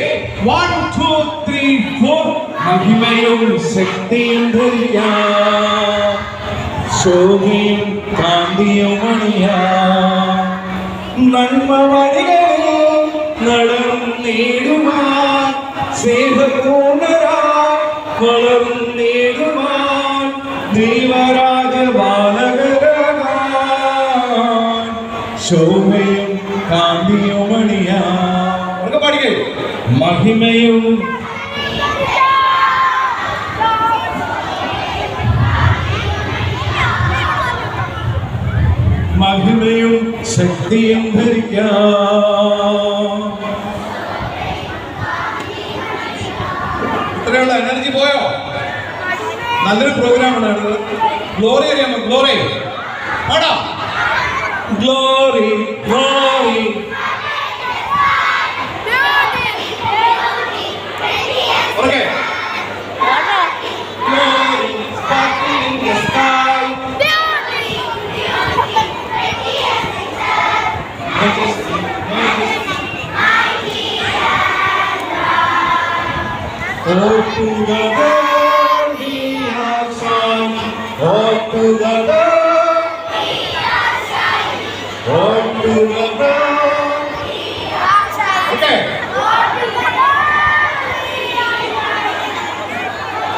1 2 3 4. മഹിമയും ശക്തിയും ധരിക്കാം, ശോഭയും കാന്തിയും അണിയാം, നന്മ വഴികളിൽ നടന്നിടുവാൻ, സ്നേഹപൂർണ്ണരായി വളർന്നിടുവാൻ, ദൈവരാജബാലകരാകാൻ, ശോഭയും കാന്തിയും അണിയാം. അവർക്ക് പാടിക്കേ. മഹിമയും മഹിമയും ശക്തിയും ധരിക്കാം. ഇത്രയുള്ള എനർജി പോയോ? നല്ലൊരു പ്രോഗ്രാം ഉണ്ടായിരുന്നത്. ഗ്ലോറി അറിയാമോ? ഗ്ലോറി പാടാ. Glory glory okay. Glory sparkling in the sky. All together we are shining. All together we are shining. All together we are shining. Okay. All together we are shining.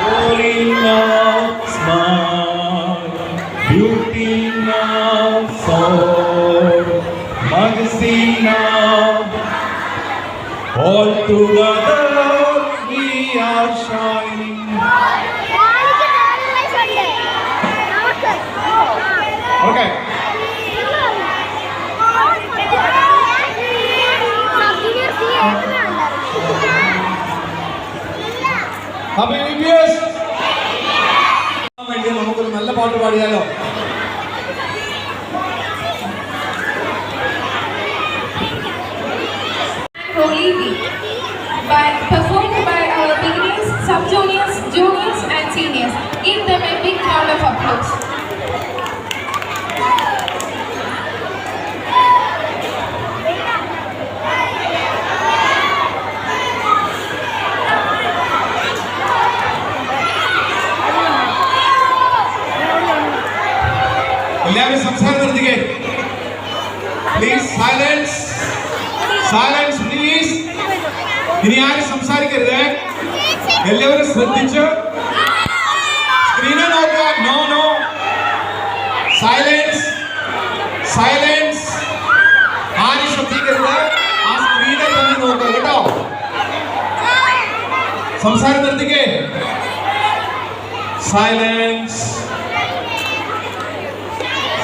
Glory now, smile, beauty now, soul, majesty now. All together we are shining. Okay. Happy New Year. നമുക്കൊരു നല്ല പാട്ട് പാടിയാലോ? Holy Week, performed by our beginners, sub-juniors, juniors and seniors. Give them a big round of applause. എല്ലാവരും സംസാരം നിർത്തിക്കേ. Please silence, silence please. ഇനി ആരും സംസാരിക്കരുത്. എല്ലാവരും ശ്രദ്ധിച്ച് സ്ക്രീനെ നോക്കുക. No no, silence silence. ആരും ശ്രദ്ധിക്കരുത്. ആ സ്ക്രീനെ തന്നെ നോക്കുക കേട്ടോ. സംസാരം നിർത്തിക്കേ. Silence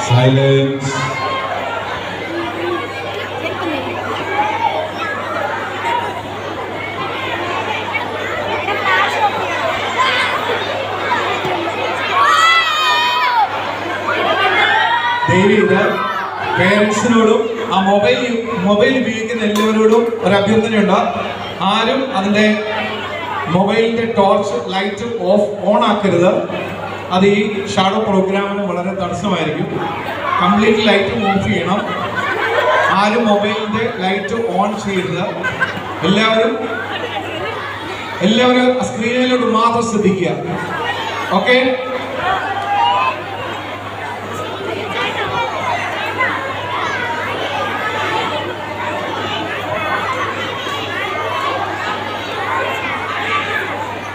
silence. ദേവി ഇത് പേരൻസിനോടും ആ മൊബൈൽ ഉപയോഗിക്കുന്ന എല്ലാവരോടും ഒരു അഭ്യർത്ഥനയുണ്ട്. ആരും അതിൻ്റെ മൊബൈലിൻ്റെ ടോർച്ച് ലൈറ്റ് ഓൺ ആക്കരുത്. അത് ഈ ഷാഡോ പ്രോഗ്രാമിന് വളരെ തടസ്സമായിരിക്കും. കംപ്ലീറ്റ് ലൈറ്റ് ഓഫ് ചെയ്യണം. ആരും മൊബൈലിൻ്റെ ലൈറ്റ് ഓൺ ചെയ്യരുത്. എല്ലാവരും സ്ക്രീനിലോട്ട് മാത്രം ശ്രദ്ധിക്കുക. ഓക്കെ?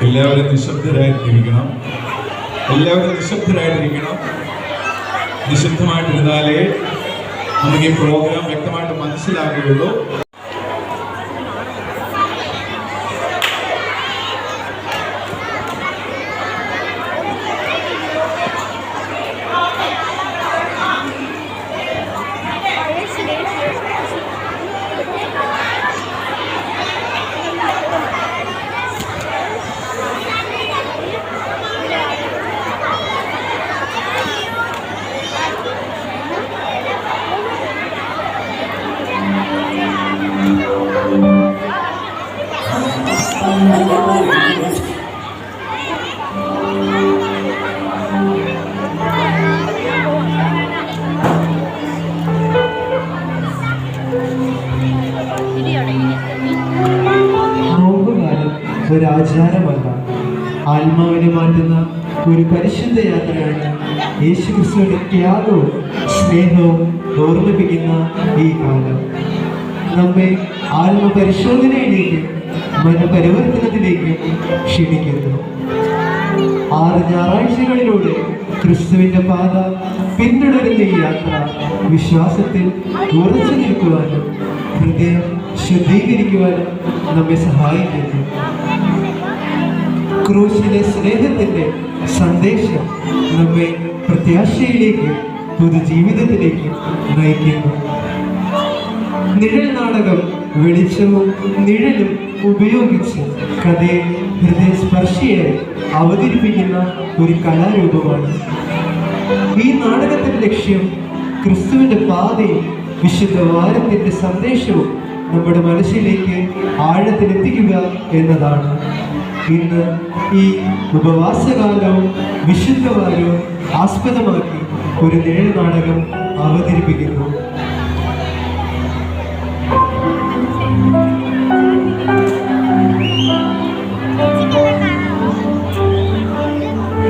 എല്ലാവരും നിശബ്ദരായിട്ടിരിക്കണം. നിശബ്ദമായിട്ടിരുന്നാലേ നമുക്ക് ഈ പ്രോഗ്രാം വ്യക്തമായിട്ട് മനസ്സിലാകുകയുള്ളൂ. ആചാരമല്ല, ആത്മാവിനെ മാറ്റുന്ന ഒരു പരിശുദ്ധ യാത്രയാണ് യേശുക്രിസ്തുവിന്റെ ത്യാഗവും സ്നേഹവും ഓർമ്മിപ്പിക്കുന്ന ഈ കാലം. നമ്മെ ആത്മപരിശോധനയിലേക്കും മനപരിവർത്തനത്തിലേക്കും ക്ഷണിക്കുന്നു. 6 ഞായറാഴ്ചകളിലൂടെ ക്രിസ്തുവിന്റെ പാത പിന്തുടരുന്ന ഈ യാത്ര വിശ്വാസത്തിൽ ഉറച്ചു നിൽക്കുവാനും ഹൃദയം ശുദ്ധീകരിക്കുവാനും നമ്മെ സഹായിക്കുന്നു. ക്രൂശിലെ സ്നേഹത്തിന്റെ സന്ദേശം നമ്മെ പ്രത്യാശയിലേക്ക് പൊതുജീവിതത്തിലേക്ക് നയിക്കുന്നു. നിഴൽ നാടകം വെളിച്ചവും നിഴലും ഉപയോഗിച്ച് കഥയെ ഹൃദയസ്പർശിയായി അവതരിപ്പിക്കുന്ന ഒരു കലാരൂപമാണ്. ഈ നാടകത്തിന്റെ ലക്ഷ്യം ക്രിസ്തുവിന്റെ പാതയും വിശുദ്ധ വാരത്തിന്റെ സന്ദേശവും നമ്മുടെ മനസ്സിലേക്ക് ആഴത്തിലെത്തിക്കുക എന്നതാണ്. ഇന്ന് ഈ ഉപവാസകാലവും വിശുദ്ധവാരവും ആസ്പദമാക്കി ഒരു നിഴൽ നാടകം അവതരിപ്പിക്കുന്നു.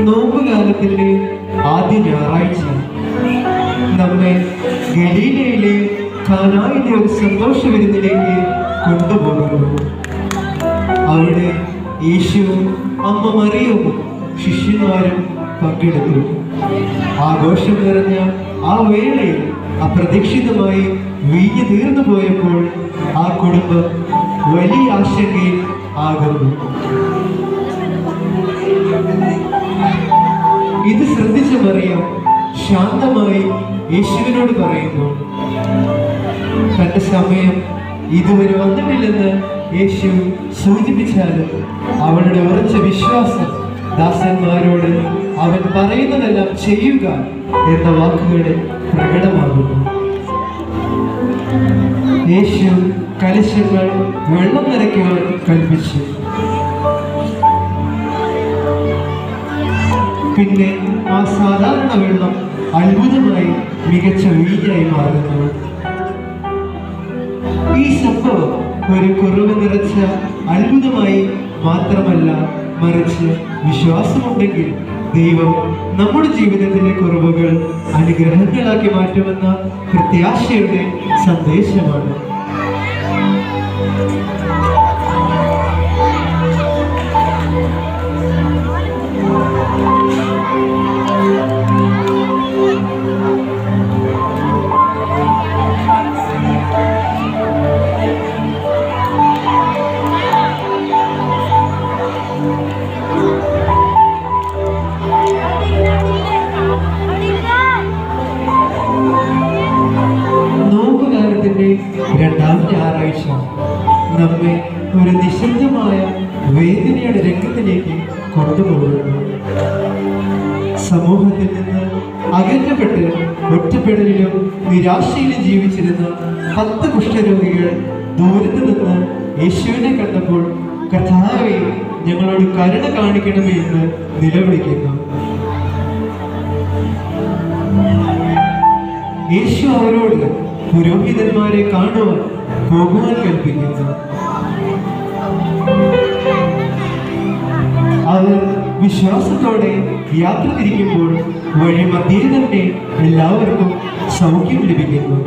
നോമ്പുകാലത്തിന്റെ ആദ്യ ഞായറാഴ്ച നമ്മെ ഗലീലയിലെ കാനായിലെ ഒരു സന്തോഷ വിരുന്നിലേക്ക് കൊണ്ടുപോകുന്നു. അവിടെ യേശുവും അമ്മ മറിയവും ശിഷ്യന്മാരും പങ്കെടുത്തു. ആഘോഷം നിറഞ്ഞ ആ വേളയിൽ അപ്രതീക്ഷിതമായി വീഞ്ഞു തീർന്നു പോയപ്പോൾ ആ കുടുംബം വലിയ ആശങ്കയിൽ ആകുന്നു. ഇത് ശ്രദ്ധിച്ച മറിയം ശാന്തമായി യേശുവിനോട് പറയുന്നു. തന്റെ സമയം ഇതുവരെ വന്നിട്ടില്ലെന്ന് യേശു സൂചിപ്പിച്ചാലും അവളുടെ ഉറച്ച വിശ്വാസം ദാസന്മാരോട് അവൻ പറയുന്നതെല്ലാം ചെയ്യുക എന്ന വാക്കുകളിൽ പ്രകടമാകുന്നു. യേശു കലശങ്ങൾ വെള്ളം നിറയ്ക്കുവാൻ കൽപ്പിച്ചു. പിന്നെ ആ സാധാരണ വെള്ളം അത്ഭുതമായി മികച്ച വീഞ്ഞായി മാറുന്നു. ഈ സംഭവം ഒരു കുറവ് നിറച്ച അത്ഭുതമായി മാത്രമല്ല, മറിച്ച് വിശ്വാസമുണ്ടെങ്കിൽ ദൈവം നമ്മുടെ ജീവിതത്തിലെ കുറവുകൾ അനുഗ്രഹങ്ങളാക്കി മാറ്റുമെന്ന പ്രത്യാശയുടെ സന്ദേശമാണ്. നോമ്പുകാലത്തിന്റെ 2ാം ഞായറാഴ്ച നമ്മെ ഒരു നിശബ്ദമായ വേദനയുടെ രംഗത്തിലേക്ക് കൊണ്ടുപോകുന്നു. സമൂഹത്തിൽ നിന്ന് അകറ്റപ്പെട്ട് ഒറ്റപ്പെടലിലും നിരാശയിലും ജീവിച്ചിരുന്ന 10 കുഷ്ഠരോഗികൾ ദൂരത്ത് നിന്ന് യേശുവിനെ കണ്ടപ്പോൾ കർത്താവേ, ഞങ്ങളോട് കരുണ കാണിക്കണമേ എന്ന് നിലവിളിക്കുന്നു. യേശു അവരോട് പുരോഹിതന്മാരെ കാണുവാൻ പോകുവാൻ കൽപ്പിക്കുന്നു. അവർ വിശ്വാസത്തോടെ യാത്ര തിരിക്കുമ്പോൾ വഴി മധ്യേ തന്നെ എല്ലാവർക്കും സൗഖ്യം ലഭിക്കുന്നു.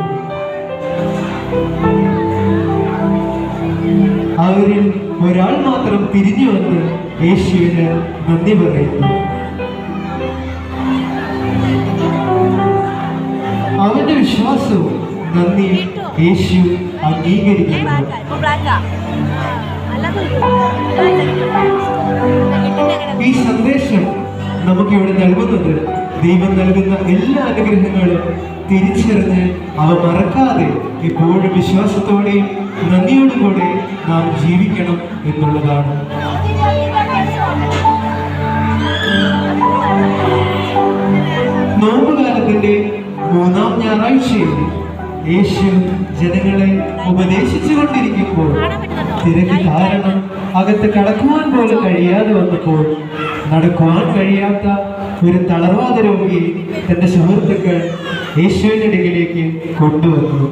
അവരിൽ ഒരാൾ മാത്രം തിരിഞ്ഞു വന്ന് യേശുവിന് നന്ദി പറയുന്നു. അവന്റെ വിശ്വാസവും നന്ദിയും യേശു അംഗീകരിക്കുന്നു. ഈ സന്ദേശം നമുക്കിവിടെ നൽകുന്നത് ദൈവം നൽകുന്ന എല്ലാ അനുഗ്രഹങ്ങളും തിരിച്ചറിഞ്ഞ് അവ മറക്കാതെ എപ്പോഴും വിശ്വാസത്തോടെയും നന്ദിയോടും കൂടെ നാം ജീവിക്കണം എന്നുള്ളതാണ്. നോമ്പുകാലത്തിന്റെ 3ാം ഞായറാഴ്ചയിൽ യേശു ജനങ്ങളെ ഉപദേശിച്ചു കൊണ്ടിരിക്കുമ്പോൾ തിരക്ക് കാരണം അകത്ത് കടക്കുവാൻ പോലും കഴിയാതെ വന്നപ്പോൾ നടക്കുവാൻ കഴിയാത്ത ഒരു തളർവാദ രോഗിയെ തന്റെ സുഹൃത്തുക്കൾ യേശുവിന്റെ അടുക്കിലേക്ക് കൊണ്ടുവന്നു.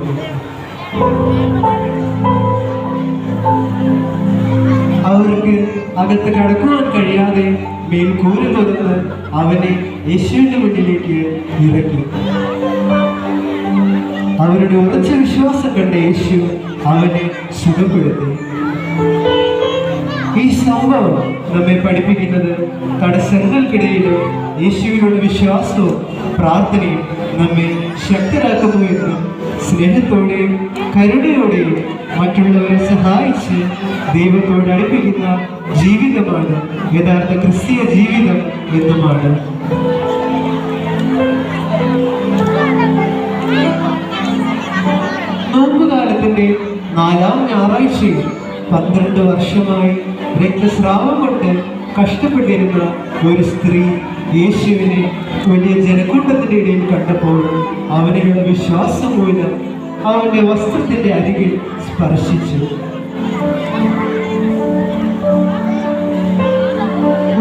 അവർക്ക് അകത്ത് കടക്കുവാൻ കഴിയാതെ മേൽക്കൂര തുറന്ന് അവനെ യേശുവിന്റെ മുന്നിലേക്ക് ഇറക്കി. അവരുടെ ഉറച്ച വിശ്വാസം കണ്ട യേശു അവനെ സുഖപ്പെടുത്തി. ഈ സംഭവം നമ്മെ പഠിപ്പിക്കുന്നത് തടസ്സങ്ങൾക്കിടയിലും യേശുവിനുള്ള വിശ്വാസവും പ്രാർത്ഥനയും നമ്മെ ശക്തരാക്കുന്നു എന്നും സ്നേഹത്തോടെയും കരുണയോടെയും മറ്റുള്ളവരെ സഹായിച്ച് ദൈവത്തോട് അടുപ്പിക്കുന്ന ജീവിതമാണ് യഥാർത്ഥ ക്രിസ്തീയ ജീവിതം എന്നുമാണ്. നോമ്പുകാലത്തിന്റെ 4-ാം ഞായറാഴ്ചയിൽ 12 വർഷമായി രക്തസ്രാവം കൊണ്ട് കഷ്ടപ്പെട്ടിരുന്ന ഒരു സ്ത്രീ യേശുവിനെ വലിയ ജനക്കൂട്ടത്തിന്റെ ഇടയിൽ കണ്ടപ്പോൾ അവനുള്ള വിശ്വാസം മൂലം അവന്റെ വസ്ത്രത്തിന്റെ അരികിൽ സ്പർശിച്ചു.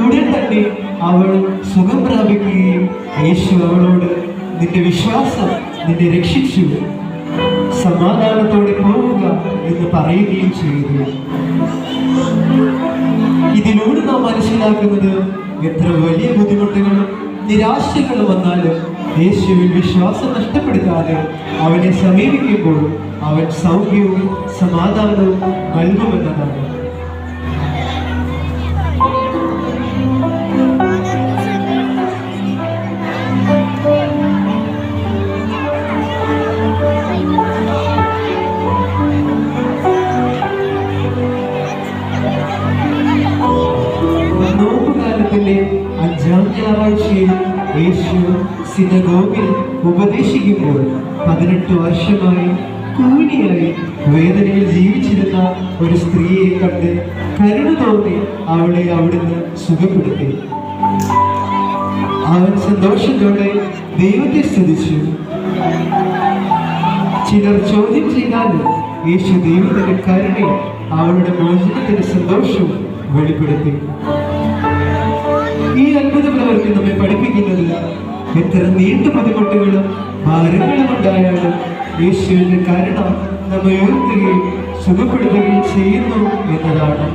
ഉടൻ തന്നെ അവൾ സുഖം പ്രാപിക്കുകയും യേശു അവളോട് നിന്റെ വിശ്വാസം നിന്നെ രക്ഷിച്ചു, സമാധാനത്തോടെ പോവുക എന്ന് പറയുകയും ചെയ്തു. ഇതിലൂടെ നാം മനസ്സിലാക്കുന്നത് എത്ര വലിയ ബുദ്ധിമുട്ടുകളും നിരാശകളും വന്നാലും യേശുവിൽ വിശ്വാസം നഷ്ടപ്പെടുത്താതെ അവനെ സമീപിക്കുമ്പോൾ അവൻ സൗഖ്യവും സമാധാനവും നൽകുമെന്നതാണ്. നോമ്പുകാലത്തിന്റെ 5-ാം ഞായറാഴ്ചയിൽ യേശു സിനഗോഗിൽ ഉപദേശിക്കുമ്പോൾ 18 വർഷമായി കൂലിയായി വേദനയിൽ ജീവിച്ചിരുന്ന ഒരു സ്ത്രീയെ കണ്ട് കരുണ തോന്നി അവളെ അവിടുന്ന് സുഖപ്പെടുത്തി. അവൻ സന്തോഷത്തോടെ ദൈവത്തെ സ്തുതിച്ചു. ചിലർ ചോദ്യം ചെയ്താലും യേശു ദൈവത്തിന്റെ കരുണയും അവളുടെ മോചനത്തിന്റെ സന്തോഷവും വെളിപ്പെടുത്തി. ഈ അത്ഭുത പ്രവൃത്തി നമ്മെ പഠിപ്പിക്കുന്നത് എത്ര നീണ്ട ബുദ്ധിമുട്ടുകളും ഭാരങ്ങളും ഉണ്ടായാലും യേശുവിന്റെ കരുണ നമ്മെ ഉയർത്തുകയും സുഖപ്പെടുത്തുകയും ചെയ്യുന്നു എന്നതാണ്.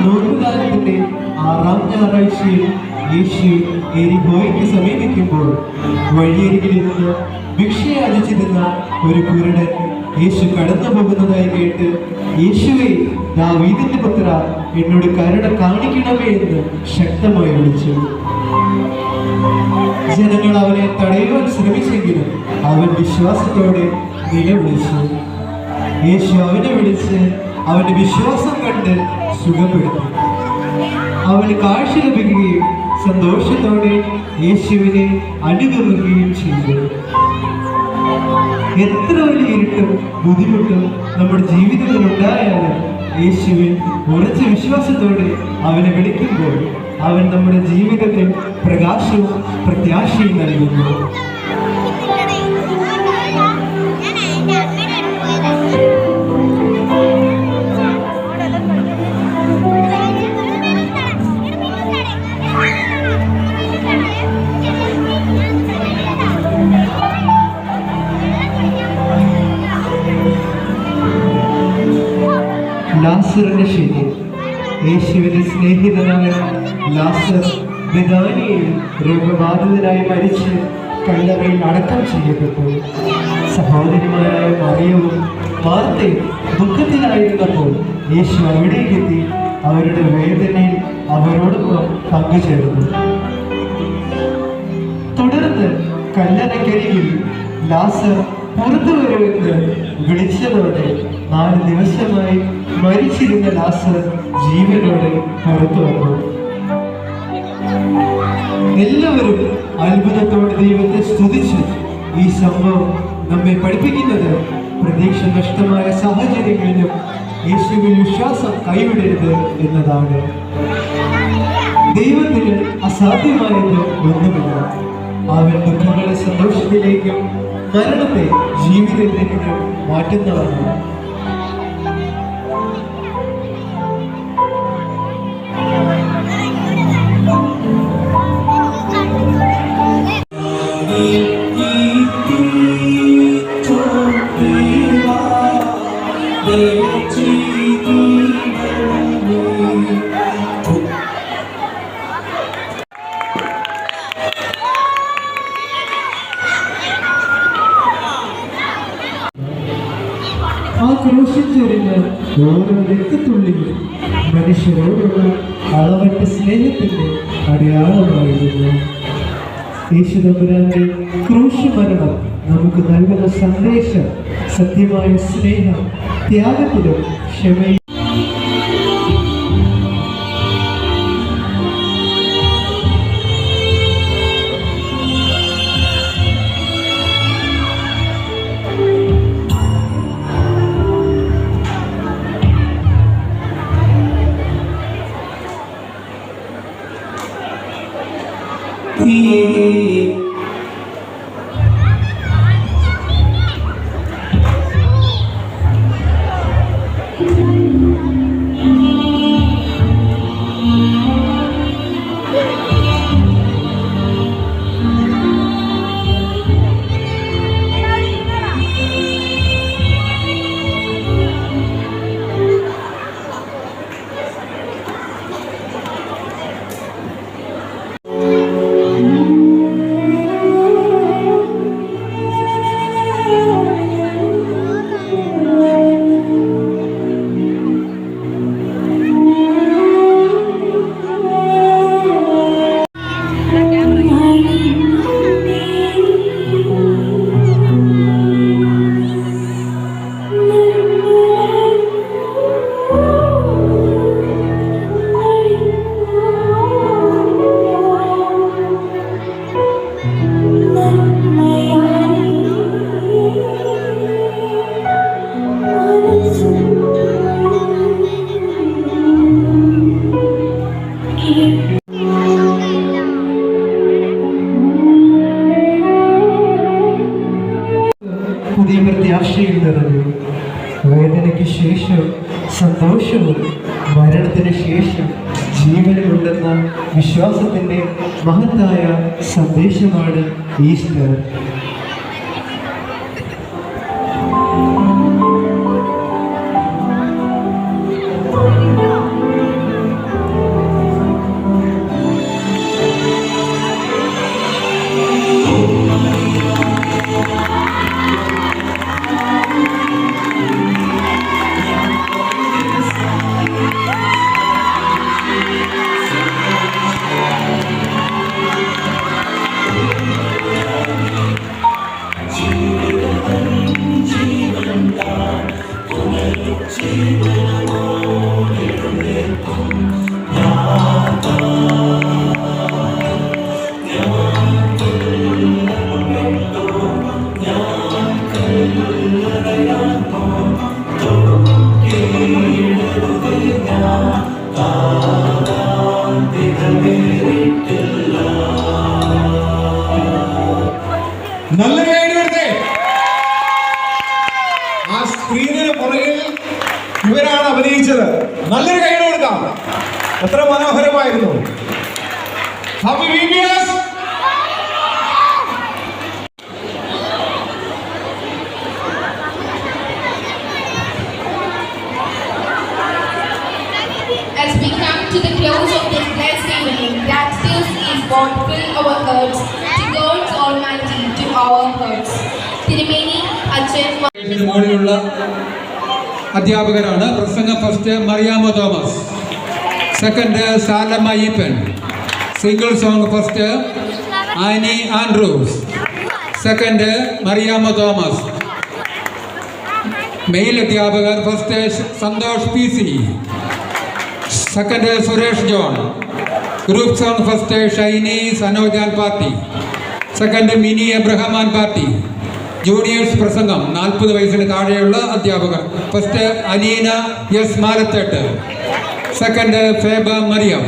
നോമ്പുകാലത്തിന്റെ 6-ാം ഞായറാഴ്ചയിൽ യേശു എരിഹോയ്ക്ക് സമീപിക്കുമ്പോൾ വഴിയരികിൽ നിന്ന് ഭിക്ഷയാചിച്ചിരുന്ന ഒരു കുരുടൻ യേശു കടന്നു പോകുന്നതായി കേട്ട്, യേശുവേ, ദാവീദിന്റെ പുത്ര, എന്നോട് കരുണ കാണിക്കണമേ എന്ന് ശക്തമായി വിളിച്ചു. ജനങ്ങൾ അവനെ തടയുവാൻ ശ്രമിച്ചെങ്കിലും അവൻ വിശ്വാസത്തോടെ നിലവിളിച്ചു. യേശു അവനെ വിളിച്ച് അവന്റെ വിശ്വാസം കണ്ട് സുഖപ്പെടുത്തി. അവന് കാഴ്ച ലഭിക്കുകയും സന്തോഷത്തോടെ യേശുവിനെ അനുഗമിക്കുകയും ചെയ്തു. എത്ര വലിയ ഇരുട്ടും ബുദ്ധിമുട്ടും നമ്മുടെ ജീവിതത്തിൽ ഉണ്ടായാലും യേശുവിൽ ഉറച്ച വിശ്വാസത്തോടെ അവനെ വിളിക്കുമ്പോൾ അവൻ നമ്മുടെ ജീവിതത്തിൽ പ്രകാശവും പ്രത്യാശയും നൽകുന്നു. ലാസറിന്റെ ശരി. യേശുവിന്റെ സ്നേഹിതനായ ലാസർ ബെഥാനിയയിൽ രോഗബാധിതനായി മരിച്ച് കല്ലറയിൽ അടക്കം ചെയ്യപ്പെട്ടു. സഹോദരിമാരായ മറിയവും മാർത്തയും ദുഃഖത്തിലായിരുന്നപ്പോൾ യേശു അവിടേക്കെത്തി അവരുടെ വേദനയിൽ അവരോടൊപ്പം പങ്കുചേർന്നു. തുടർന്ന് കല്ലറക്കരികിൽ ലാസർ പുറത്തു വരുമെന്ന് വിളിച്ചതോടെ 4 ദിവസമായി മരിച്ചിരുന്ന ലാസർ ജീവനോടെ പുറത്തു വന്നു. എല്ലാവരും അത്ഭുതത്തോടെ ദൈവത്തെ സ്തുതിച്ചു. ഈ സംഭവം നമ്മെ പഠിപ്പിക്കുന്നത് പ്രതീക്ഷ നഷ്ടമായ സാഹചര്യങ്ങളിലും യേശുവിൽ വിശ്വാസം കൈവിടരുത് എന്നതാണ്. ദൈവത്തിന് അസാധ്യമായത് ഒന്നുമില്ല. അവൻ ദുഃഖങ്ങളെ സന്തോഷത്തിലേക്കും മരണത്തെ ജീവിതത്തിലേക്ക് മാറ്റുന്നതാണ്. ആ ക്രൂശിൽ ചൊരിഞ്ഞ ഓരോ രക്തത്തുള്ളിയും മനുഷ്യരോടുള്ള അളവറ്റ സ്നേഹത്തിന്റെ അടയാളമായിരുന്നു. യേശുദമ്പുരാന്റെ ക്രൂശ് മരണം നമുക്ക് നൽകുന്ന സന്ദേശം സത്യമായ സ്നേഹം, ത്യാഗത്തിലും ക്ഷമയും. പുതിയ പ്രത്യാശയിൽ നിറഞ്ഞു. വേദനയ്ക്ക് ശേഷം സന്തോഷവും മരണത്തിന് ശേഷം ജീവനുമുണ്ടെന്ന വിശ്വാസത്തിൻ്റെ മഹത്തായ സന്ദേശമാണ് ഈസ്റ്റർ. നല്ല കൈയടിയോടെ ആ സ്ക്രീനിന് പുറകിൽ ഇവരാണ് അഭിനയിച്ചത്. നല്ലൊരു കൈയ്യടി കൊടുക്കാം. എത്ര മനോഹരമായിരുന്നു. Happy VBS. As we come to the close of this blessed evening, that still is what fill our hearts, to God's Almighty, to our hearts. തിരുമേനി അച്ഛൻ മോളിലുള്ള അധ്യാപകരാണ്. പ്രസംഗം first Mariyamo Thomas, second Salam Ayyappan, single song first Annie Andrews, second Mariyamo Thomas. Male അധ്യാപകർ first Santhosh PC, second Suresh John. Group song first Shiny Sanojan party, second Mini Abrahaman party. Juniors പ്രസംഗം 40 വയസ്സിന് താഴെയുള്ള അധ്യാപകർ first Aleena S Malathettu, second Feba Mariam.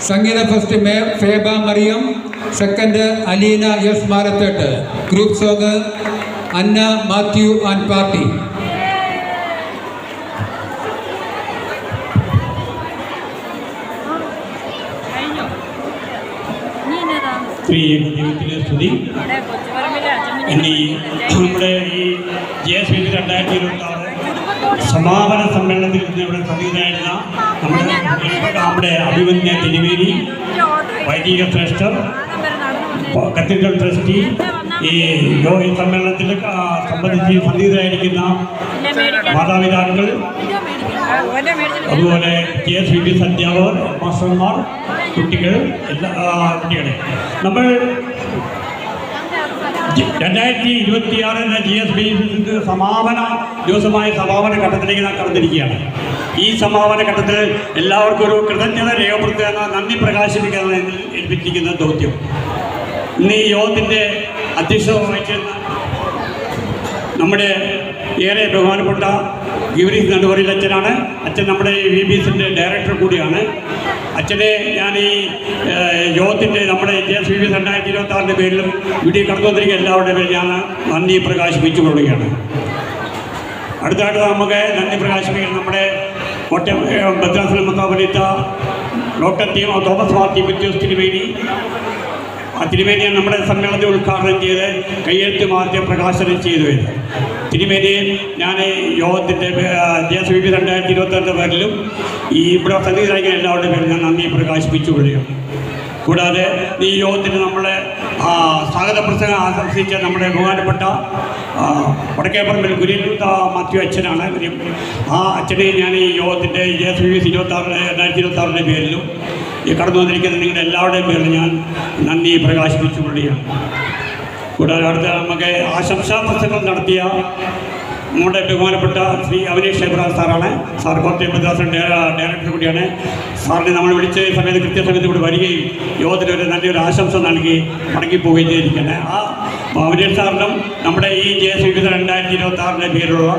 സംഗീത first Feba Mariam, second Aleena S Malathettu. Group song Anna Mathew and party. ദൈവത്തിലെ സ്തുതി. ഇനി നമ്മുടെ ഈ JSVB 2026 സമാപന സമ്മേളനത്തിൽ നിന്ന് ഇവിടെ സംഗീതമായിരുന്ന നമ്മുടെ അഭിമന്യ തിരുവേരി വൈദിക ശ്രേഷ്ഠർ, കത്തീഡ്രൽ ട്രസ്റ്റി, ഈ സമ്മേളനത്തിൽ സംബന്ധിച്ച് സംഗീതമായിരിക്കുന്ന മാതാപിതാക്കൾ, അതുപോലെ JSVB അധ്യാപകർ, മാസ്റ്റർമാർ, കുട്ടികൾ, എല്ലാ കുട്ടികളെ നമ്മൾ 2026 JSVB സമാപന ദിവസമായ സമാപന ഘട്ടത്തിലേക്ക് നാം കടന്നിരിക്കുകയാണ്. ഈ സമാപന ഘട്ടത്തിൽ എല്ലാവർക്കും ഒരു കൃതജ്ഞത രേഖപ്പെടുത്തുക, നന്ദി പ്രകാശിപ്പിക്കുക ഏൽപ്പിച്ചിരിക്കുന്ന ദൗത്യം. ഇന്ന് ഈ യോഗത്തിൻ്റെ അധ്യക്ഷത വഹിച്ചിരുന്ന നമ്മുടെ ഏറെ ബഹുമാനപ്പെട്ട ഗിവരീസ് നടുവറിൽ അച്ഛനാണ്. അച്ഛൻ നമ്മുടെ ഈ VBSൻ്റെ ഡയറക്ടർ കൂടിയാണ്. അച്ഛനെ ഞാൻ ഈ യോഗത്തിൻ്റെ നമ്മുടെ JSVB 2026 പേരിലും ഇവിടെ കടന്നു വന്നിരിക്കുന്ന എല്ലാവരുടെ പേരിൽ ഞാൻ നന്ദി പ്രകാശിപ്പിച്ചു കൊള്ളുകയാണ്. അടുത്തായിട്ട് നമുക്ക് നന്ദി പ്രകാശിപ്പിക്കുന്ന നമ്മുടെ കോട്ടയം ഭദ്രാസനം മെത്രാപ്പൊലീത്ത ഡോക്ടർ തോമസ് മാർ തീമോത്തിയോസ് തിരുമേനി. ആ തിരുമേനിയാണ് നമ്മുടെ സമ്മേളനത്തെ ഉദ്ഘാടനം ചെയ്ത് കയ്യെഴുത്ത് മാധ്യമ പ്രകാശനം ചെയ്തു. തിരുമേനിയെ ഞാൻ യോഗത്തിൻ്റെ JSVB 2026 പേരിലും ഈ ഇവിടെ സംഗീതരായ എല്ലാവരുടെ പേരിൽ ഞാൻ നന്ദി പ്രകാശിപ്പിച്ചു കൊള്ളുകയാണ്. കൂടാതെ ഈ യോഗത്തിന് നമ്മളെ സ്വാഗത പ്രസംഗം ആശംസിച്ച നമ്മുടെ ബഹുമാനപ്പെട്ട വടക്കേപ്പറമ്പിൽ ഗുരുത്ത മാത്യു അച്ഛനാണ്. ആ അച്ഛനെ ഞാൻ ഈ യോഗത്തിൻ്റെ JSVB 2026 പേരിലും ഈ കടന്നു വന്നിരിക്കുന്ന നിങ്ങളുടെ എല്ലാവരുടെയും പേരിൽ ഞാൻ നന്ദി പ്രകാശിപ്പിച്ചു കൊള്ളുകയാണ്. കൂടാതെ അടുത്ത നമുക്ക് ആശംസാ പ്രസംഗം നടത്തിയ നമ്മുടെ ബഹുമാനപ്പെട്ട ശ്രീ അവിനേഷ് എബ്രഹാം സാറാണ്. സാർ കോട്ടയം മദ്രാസൻ ഡയറക്ടർ കൂടിയാണ്. സാറിനെ നമ്മൾ വിളിച്ച സമയത്ത് കൃത്യസമയത്ത് കൂടി വരികയും യോഗത്തിന് ഒരു നല്ലൊരു ആശംസ നൽകി മടങ്ങിപ്പോവുകയും ചെയ്തിരിക്കുന്നത്. ആ അവിനേഷ് സാറിനും നമ്മുടെ ഈ JSVB 2026 പേരിലുള്ള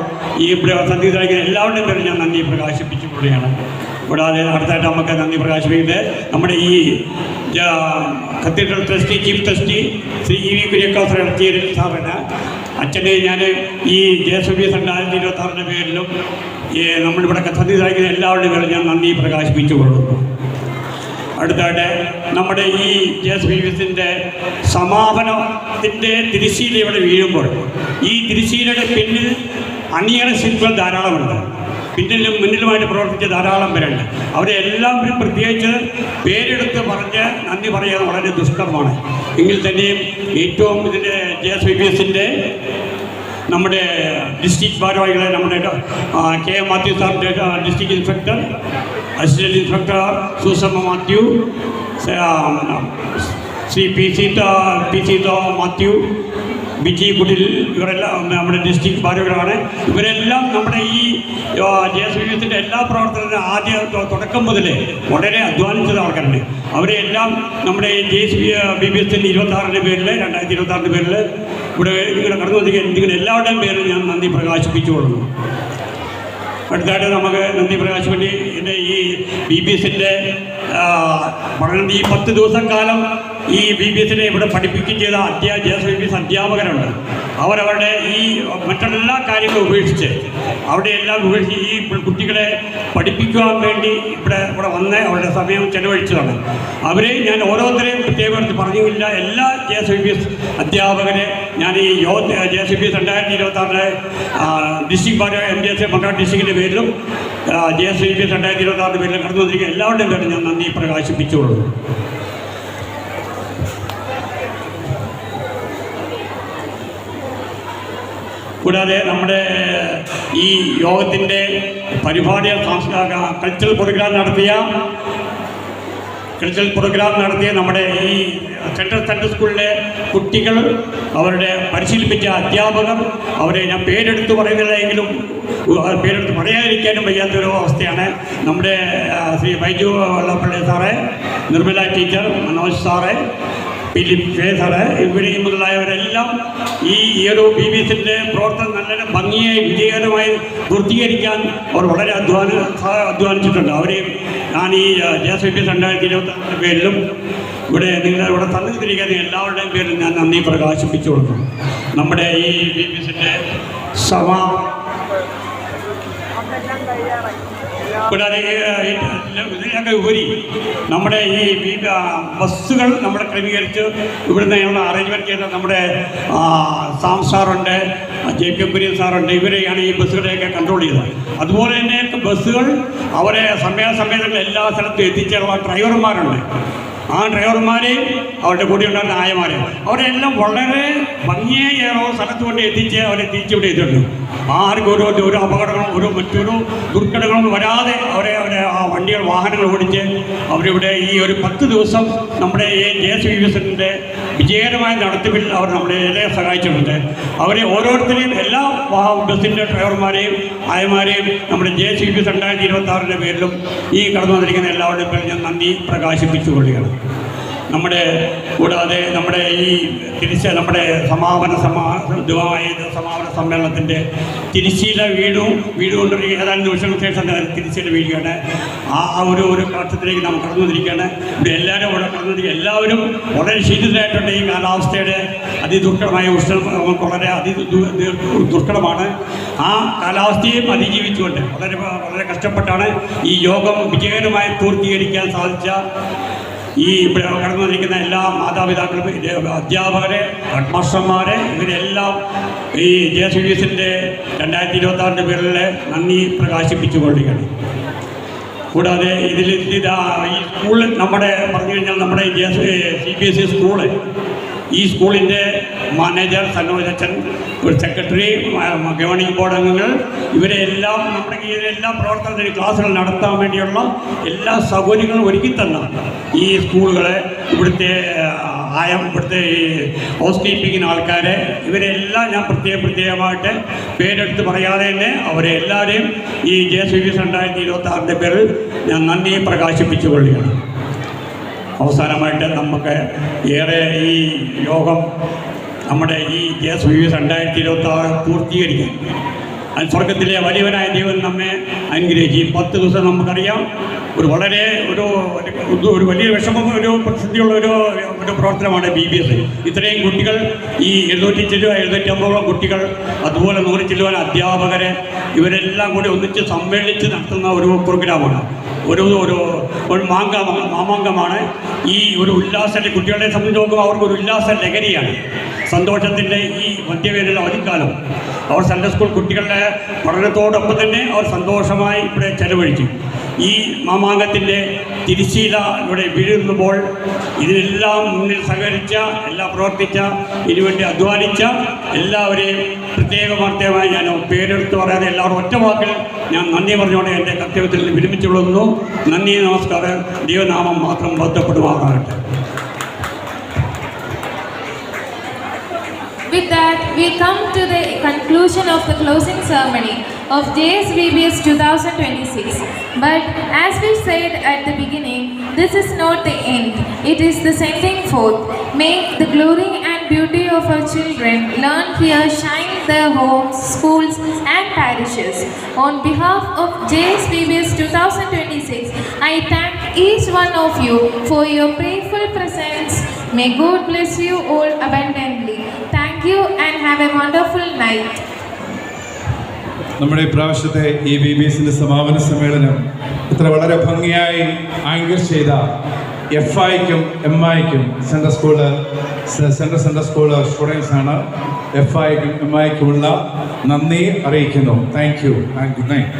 ഈ സംഗീതരായ എല്ലാവരുടെയും പേരിൽ ഞാൻ നന്ദി പ്രകാശിപ്പിച്ചു കൊള്ളുകയാണ്. കൂടാതെ അടുത്തായിട്ട് നമുക്ക് നന്ദി പ്രകാശിപ്പിക്കുന്നത് നമ്മുടെ ഈ cathedral trustee, chief trustee Shri EV Kuriakose Edachery സാറിന് അച്ഛനെ ഞാൻ ഈ JSVB 2026 പേരിലും നമ്മളിവിടെ സംഗീതരായ എല്ലാവരുടെയും പേരിൽ ഞാൻ നന്ദി പ്രകാശിപ്പിച്ചു കൊള്ളുന്നു. അടുത്തായിട്ട് നമ്മുടെ ഈ JSVBസിൻ്റെ സമാപനത്തിൻ്റെ തിരശ്ശീല ഇവിടെ വീഴുമ്പോൾ ഈ തിരശ്ശീലയുടെ പിന്നിൽ അണിയറ ശില്പങ്ങൾ ധാരാളമുണ്ട്. പിന്നിലും മുന്നിലുമായിട്ട് പ്രവർത്തിച്ച ധാരാളം പേരുണ്ട്. അവരെ എല്ലാവരും പ്രത്യേകിച്ച് പേരെടുത്ത് പറഞ്ഞ് നന്ദി പറയാൻ വളരെ ദുഷ്കരമാണ്. എങ്കിൽ തന്നെയും ഏറ്റവും ഇതിൻ്റെ JSVBസിൻ്റെ നമ്മുടെ ഡിസ്ട്രിക്ട് ഭാരവാഹികളെ നമ്മുടെ KM മാത്യു സാറിൻ്റെ district inspector, assistant inspector Susamma Mathew, Shri P C Mathew, Biji കുടിൽ, ഇവരെല്ലാം നമ്മുടെ ഡിസ്ട്രിക്ട് ഭാരവാഹികളാണ്. ഇവരെല്ലാം നമ്മുടെ ഈ JSVBസിൻ്റെ എല്ലാ പ്രവർത്തനത്തിനും ആദ്യം തുടക്കം മുതലേ വളരെ അധ്വാനിച്ചത് ആൾക്കാരുണ്ട്. അവരെല്ലാം നമ്മുടെ ഈ JSVBസിൻ്റെ 26 പേരിൽ 2026 പേരിൽ ഇവിടെ ഇങ്ങനെ കടന്നു വന്നിരിക്കുക നിങ്ങളുടെ എല്ലാവരുടെയും പേരിൽ ഞാൻ നന്ദി പ്രകാശിപ്പിച്ചു കൊള്ളുന്നു. അടുത്തായിട്ട് നമുക്ക് നന്ദി പ്രകാശിപ്പിച്ച് എൻ്റെ ഈ VBSൻ്റെ പഠനം ഈ 10 ദിവസം കാലം ഈ VBSനെ ഇവിടെ പഠിപ്പിക്കുകയും ചെയ്ത JSVBS അധ്യാപകരുണ്ട്. അവരവരുടെ ഈ മറ്റെല്ലാ കാര്യങ്ങളും ഉപേക്ഷിച്ച് അവിടെയെല്ലാം ഉപേക്ഷിച്ച് ഈ കുട്ടികളെ പഠിപ്പിക്കുവാൻ വേണ്ടി ഇവിടെ വന്ന് അവരുടെ സമയം ചെലവഴിച്ചതാണ്. അവരെ ഞാൻ ഓരോരുത്തരെയും പ്രത്യേകം പറഞ്ഞില്ല. എല്ലാ JSVBS അധ്യാപകരെ ഞാൻ ഈ JSVBS 2026 ഡിസ്ട്രിക്ട് ഭാരവാഹി MJS മണ്ണാട് ഡിസ്ട്രിക്റ്റിൻ്റെ പേരിലും JSVBS 2026 പേരിലും കടന്നു വന്നിരിക്കുന്ന എല്ലാവരുടെയും പേരിൽ ഞാൻ നന്ദി പ്രകാശിപ്പിച്ചുകൊള്ളു. കൂടാതെ നമ്മുടെ ഈ യോഗത്തിൻ്റെ പരിപാടികൾ കൾച്ചറൽ പ്രോഗ്രാം നടത്തിയ നമ്മുടെ ഈ സെൻട്രൽ സ്കൂളിലെ കുട്ടികൾ, അവരുടെ പരിശീലിപ്പിച്ച അധ്യാപകർ, അവരെ ഞാൻ പേരെടുത്ത് പറയുന്നില്ലെങ്കിലും പേരെടുത്ത് പറയാതിരിക്കാനും വയ്യാത്തൊരു അവസ്ഥയാണ്. നമ്മുടെ ശ്രീ ബൈജു വള്ളപ്പള്ളി സാറേ, നിർമ്മല ടീച്ചർ, മനോജ് സാറേ, ഫിലിപ്പ് സാറ് ഇവിടെ മുതലായവരെല്ലാം ഈ ഒരു BBSന്റെ പ്രവർത്തനം നല്ല ഭംഗിയായി വിജയകരമായി പൂർത്തീകരിക്കാൻ അവർ വളരെ അധ്വാനിച്ചിട്ടുണ്ട്. അവരെയും ഞാൻ ഈ JSVBS 2026 പേരിലും ഇവിടെ നിങ്ങളിവിടെ തന്നിരിക്കുന്ന എല്ലാവരുടെയും പേരിൽ ഞാൻ നന്ദി പ്രകാശിപ്പിച്ചു കൊടുക്കുന്നു. നമ്മുടെ ഈ BBSന്റെ കൂടാതെ ഇതിനൊക്കെ ഉപരി നമ്മുടെ ഈ ബസ്സുകൾ നമ്മൾ ക്രമീകരിച്ച് ഇവിടുന്ന് ഞങ്ങൾ അറേഞ്ച്മെൻറ്റ് ചെയ്ത നമ്മുടെ സാം സാറുണ്ട്, JK കുര്യൻ സാറുണ്ട്, ഇവരെയാണ് ഈ ബസ്സുകളെയൊക്കെ കൺട്രോൾ ചെയ്തത്. അതുപോലെ തന്നെ ബസ്സുകൾ അവരെ സമയാസമയങ്ങളിൽ എല്ലാ സ്ഥലത്തും എത്തിച്ചേരുന്ന ഡ്രൈവർമാരുണ്ട്. ആ ഡ്രൈവർമാരെയും അവരുടെ കൂടെ ഉണ്ടായിരുന്ന ആയമാരെയും അവരെല്ലാം വളരെ ഭംഗിയായി ഓരോ സ്ഥലത്ത് കൊണ്ട് എത്തിച്ച് അവരെ തിരിച്ചുവിടെ എത്തിയിട്ടുണ്ട്. ആർക്കും ഒരു അപകടങ്ങളും മറ്റൊരു ദുർഘടങ്ങളും വരാതെ അവരെ ആ വാഹനങ്ങൾ ഓടിച്ച് അവരിവിടെ ഈ ഒരു 10 ദിവസം നമ്മുടെ ഈ JSVBSന്റെ വിജയകരമായ നടത്തിപ്പിൽ അവർ നമ്മളെ സഹായിച്ചിട്ടുണ്ട്. അവരെ ഓരോരുത്തരെയും എല്ലാ ബസ്സിൻ്റെ ഡ്രൈവർമാരെയും ആയമാരെയും നമ്മുടെ JSVBS 2026 പേരിലും ഈ കടന്നു വന്നിരിക്കുന്ന എല്ലാവരുടെയും പേരിൽ ഞാൻ നന്ദി പ്രകാശിപ്പിച്ചുകൊള്ളുകയാണ്. കൂടാതെ നമ്മുടെ ഈ നമ്മുടെ സമാപന സമ്മേളനത്തിൻ്റെ തിരുശീല വീടുകൊണ്ടൊരു ഏതാനും നിമിഷങ്ങൾക്ക് ശേഷം തിരുശീല വീഴുകയാണ്. ആ ഒരു കാലത്തിലേക്ക് നാം കടന്നു വന്നിരിക്കുകയാണ്. ഇവിടെ എല്ലാവരും ഇവിടെ കടന്നു എല്ലാവരും വളരെ ശീതരായിട്ടുണ്ട്. ഈ കാലാവസ്ഥയുടെ അതിദുർഘടമായ ഉഷ്ണം വളരെ ദുർഘടമാണ്. ആ കാലാവസ്ഥയും അതിജീവിച്ചുകൊണ്ട് വളരെ കഷ്ടപ്പെട്ടാണ് ഈ യോഗം വിജയകരമായി പൂർത്തീകരിക്കാൻ സാധിച്ച ഈ ഇവിടെ കടന്നു വന്നിരിക്കുന്ന എല്ലാ മാതാപിതാക്കളും, അധ്യാപകരെ, ഹെഡ്മാസ്റ്റർമാരെ, ഇവരെല്ലാം ഈ JSVBSന്റെ 2026 പേരിൽ നന്ദി പ്രകാശിപ്പിച്ചുകൊള്ളുകയാണ്. കൂടാതെ ഈ സ്കൂളിൽ നമ്മുടെ പറഞ്ഞു കഴിഞ്ഞാൽ നമ്മുടെ CBSE സ്കൂള്, ഈ സ്കൂളിൻ്റെ മാനേജർ സനോജ് അച്ഛൻ, ഒരു സെക്രട്ടറി, ഗവേണിംഗ് ബോർഡ് അംഗങ്ങൾ, ഇവരെല്ലാം നമ്മുടെ എല്ലാ പ്രവർത്തനത്തിനും ക്ലാസ്സുകൾ നടത്താൻ വേണ്ടിയുള്ള എല്ലാ സൗകര്യങ്ങളും ഒരുക്കി തന്ന ഈ സ്കൂളുകളെ ഇവിടുത്തെ ഈ ഹൗസ് കീപ്പിങ്ങിന് ആൾക്കാരെ ഇവരെല്ലാം ഞാൻ പ്രത്യേകമായിട്ട് പേരെടുത്ത് പറയാതെ തന്നെ അവരെ എല്ലാവരെയും ഈ JSVBS 2026 പേരിൽ ഞാൻ നന്ദി പ്രകാശിപ്പിച്ചുകൊള്ളുകയാണ്. അവസാനമായിട്ട് നമുക്ക് ഏറെ ഈ യോഗം നമ്മുടെ ഈ JSVBS 2026 പൂർത്തീകരിക്കാൻ സ്വർഗത്തിലെ വലിയവനായ ദൈവം നമ്മെ അനുഗ്രഹിച്ചു. 10 ദിവസം നമുക്കറിയാം വളരെ ഒരു വലിയ വിഷമം, ഒരു പ്രതിസന്ധിയുള്ള ഒരു പ്രവർത്തനമാണ് BBS. ഇത്രയും കുട്ടികൾ, ഈ 750 കുട്ടികൾ, അതുപോലെ 100 ചില്ലുവാൻ അധ്യാപകരെ, ഇവരെല്ലാം കൂടി ഒന്നിച്ച് സമ്മേളിച്ച് നടത്തുന്ന ഒരു പ്രോഗ്രാമാണ്. ഒരു മാമാങ്കമാണ്. ഈ ഒരു കുട്ടികളെ സംബന്ധിച്ച് നോക്കുമ്പോൾ അവർക്കൊരു ഉല്ലാസ ലഹരിയാണ്. സന്തോഷത്തിൻ്റെ ഈ മധ്യവേനൽ അവധിക്കാലം അവർ സൺഡേ സ്കൂൾ കുട്ടികളുടെ പഠനത്തോടൊപ്പം തന്നെ അവർ സന്തോഷമായി ഇവിടെ ചെലവഴിച്ചു. ഈ മാമാങ്കത്തിൻ്റെ തിരുശീല ഇവിടെ വീഴുമ്പോൾ ഇതിനെല്ലാം മുന്നിൽ സഹകരിച്ച, പ്രവർത്തിച്ച, ഇതിനുവേണ്ടി അധ്വാനിച്ച എല്ലാവരെയും പ്രത്യേകമായി ഞാൻ പേരെടുത്ത് പറയാതെ എല്ലാവരും ഒറ്റ വാക്കിൽ ഞാൻ നന്ദി പറഞ്ഞുകൊണ്ട് എൻ്റെ കർത്തവ്യത്തിൽ നിന്ന് വിരമിച്ചുകൊള്ളുന്നു. നന്ദി, നമസ്കാരം. ദൈവനാമം മാത്രം ബന്ധപ്പെടുമാറാകട്ടെ. With that, we come to the conclusion of the closing ceremony of JSVBS 2026. But as we said at the beginning, this is not the end. It is the sending forth. May the glory and beauty of our children learn here shine their homes, schools and parishes. On behalf of JSVBS 2026, I thank each one of you for your prayerful presence. May God bless you all abundantly. Thank you and have a wonderful night. നമ്മുടെ ഇപ്രാവശ്യത്തെ ഈ BBSന്റെ സമാപന സമ്മേളനം ഇത്ര വളരെ ഭംഗിയായി ആങ്കർ ചെയ്ത FIക്കും MIക്കും സെൻട്രൽ സ്കൂൾ സ്റ്റുഡൻസ് ആണ്. FIക്കും MIക്കുമുള്ള നന്ദി അറിയിക്കുന്നു. Thank you and good night.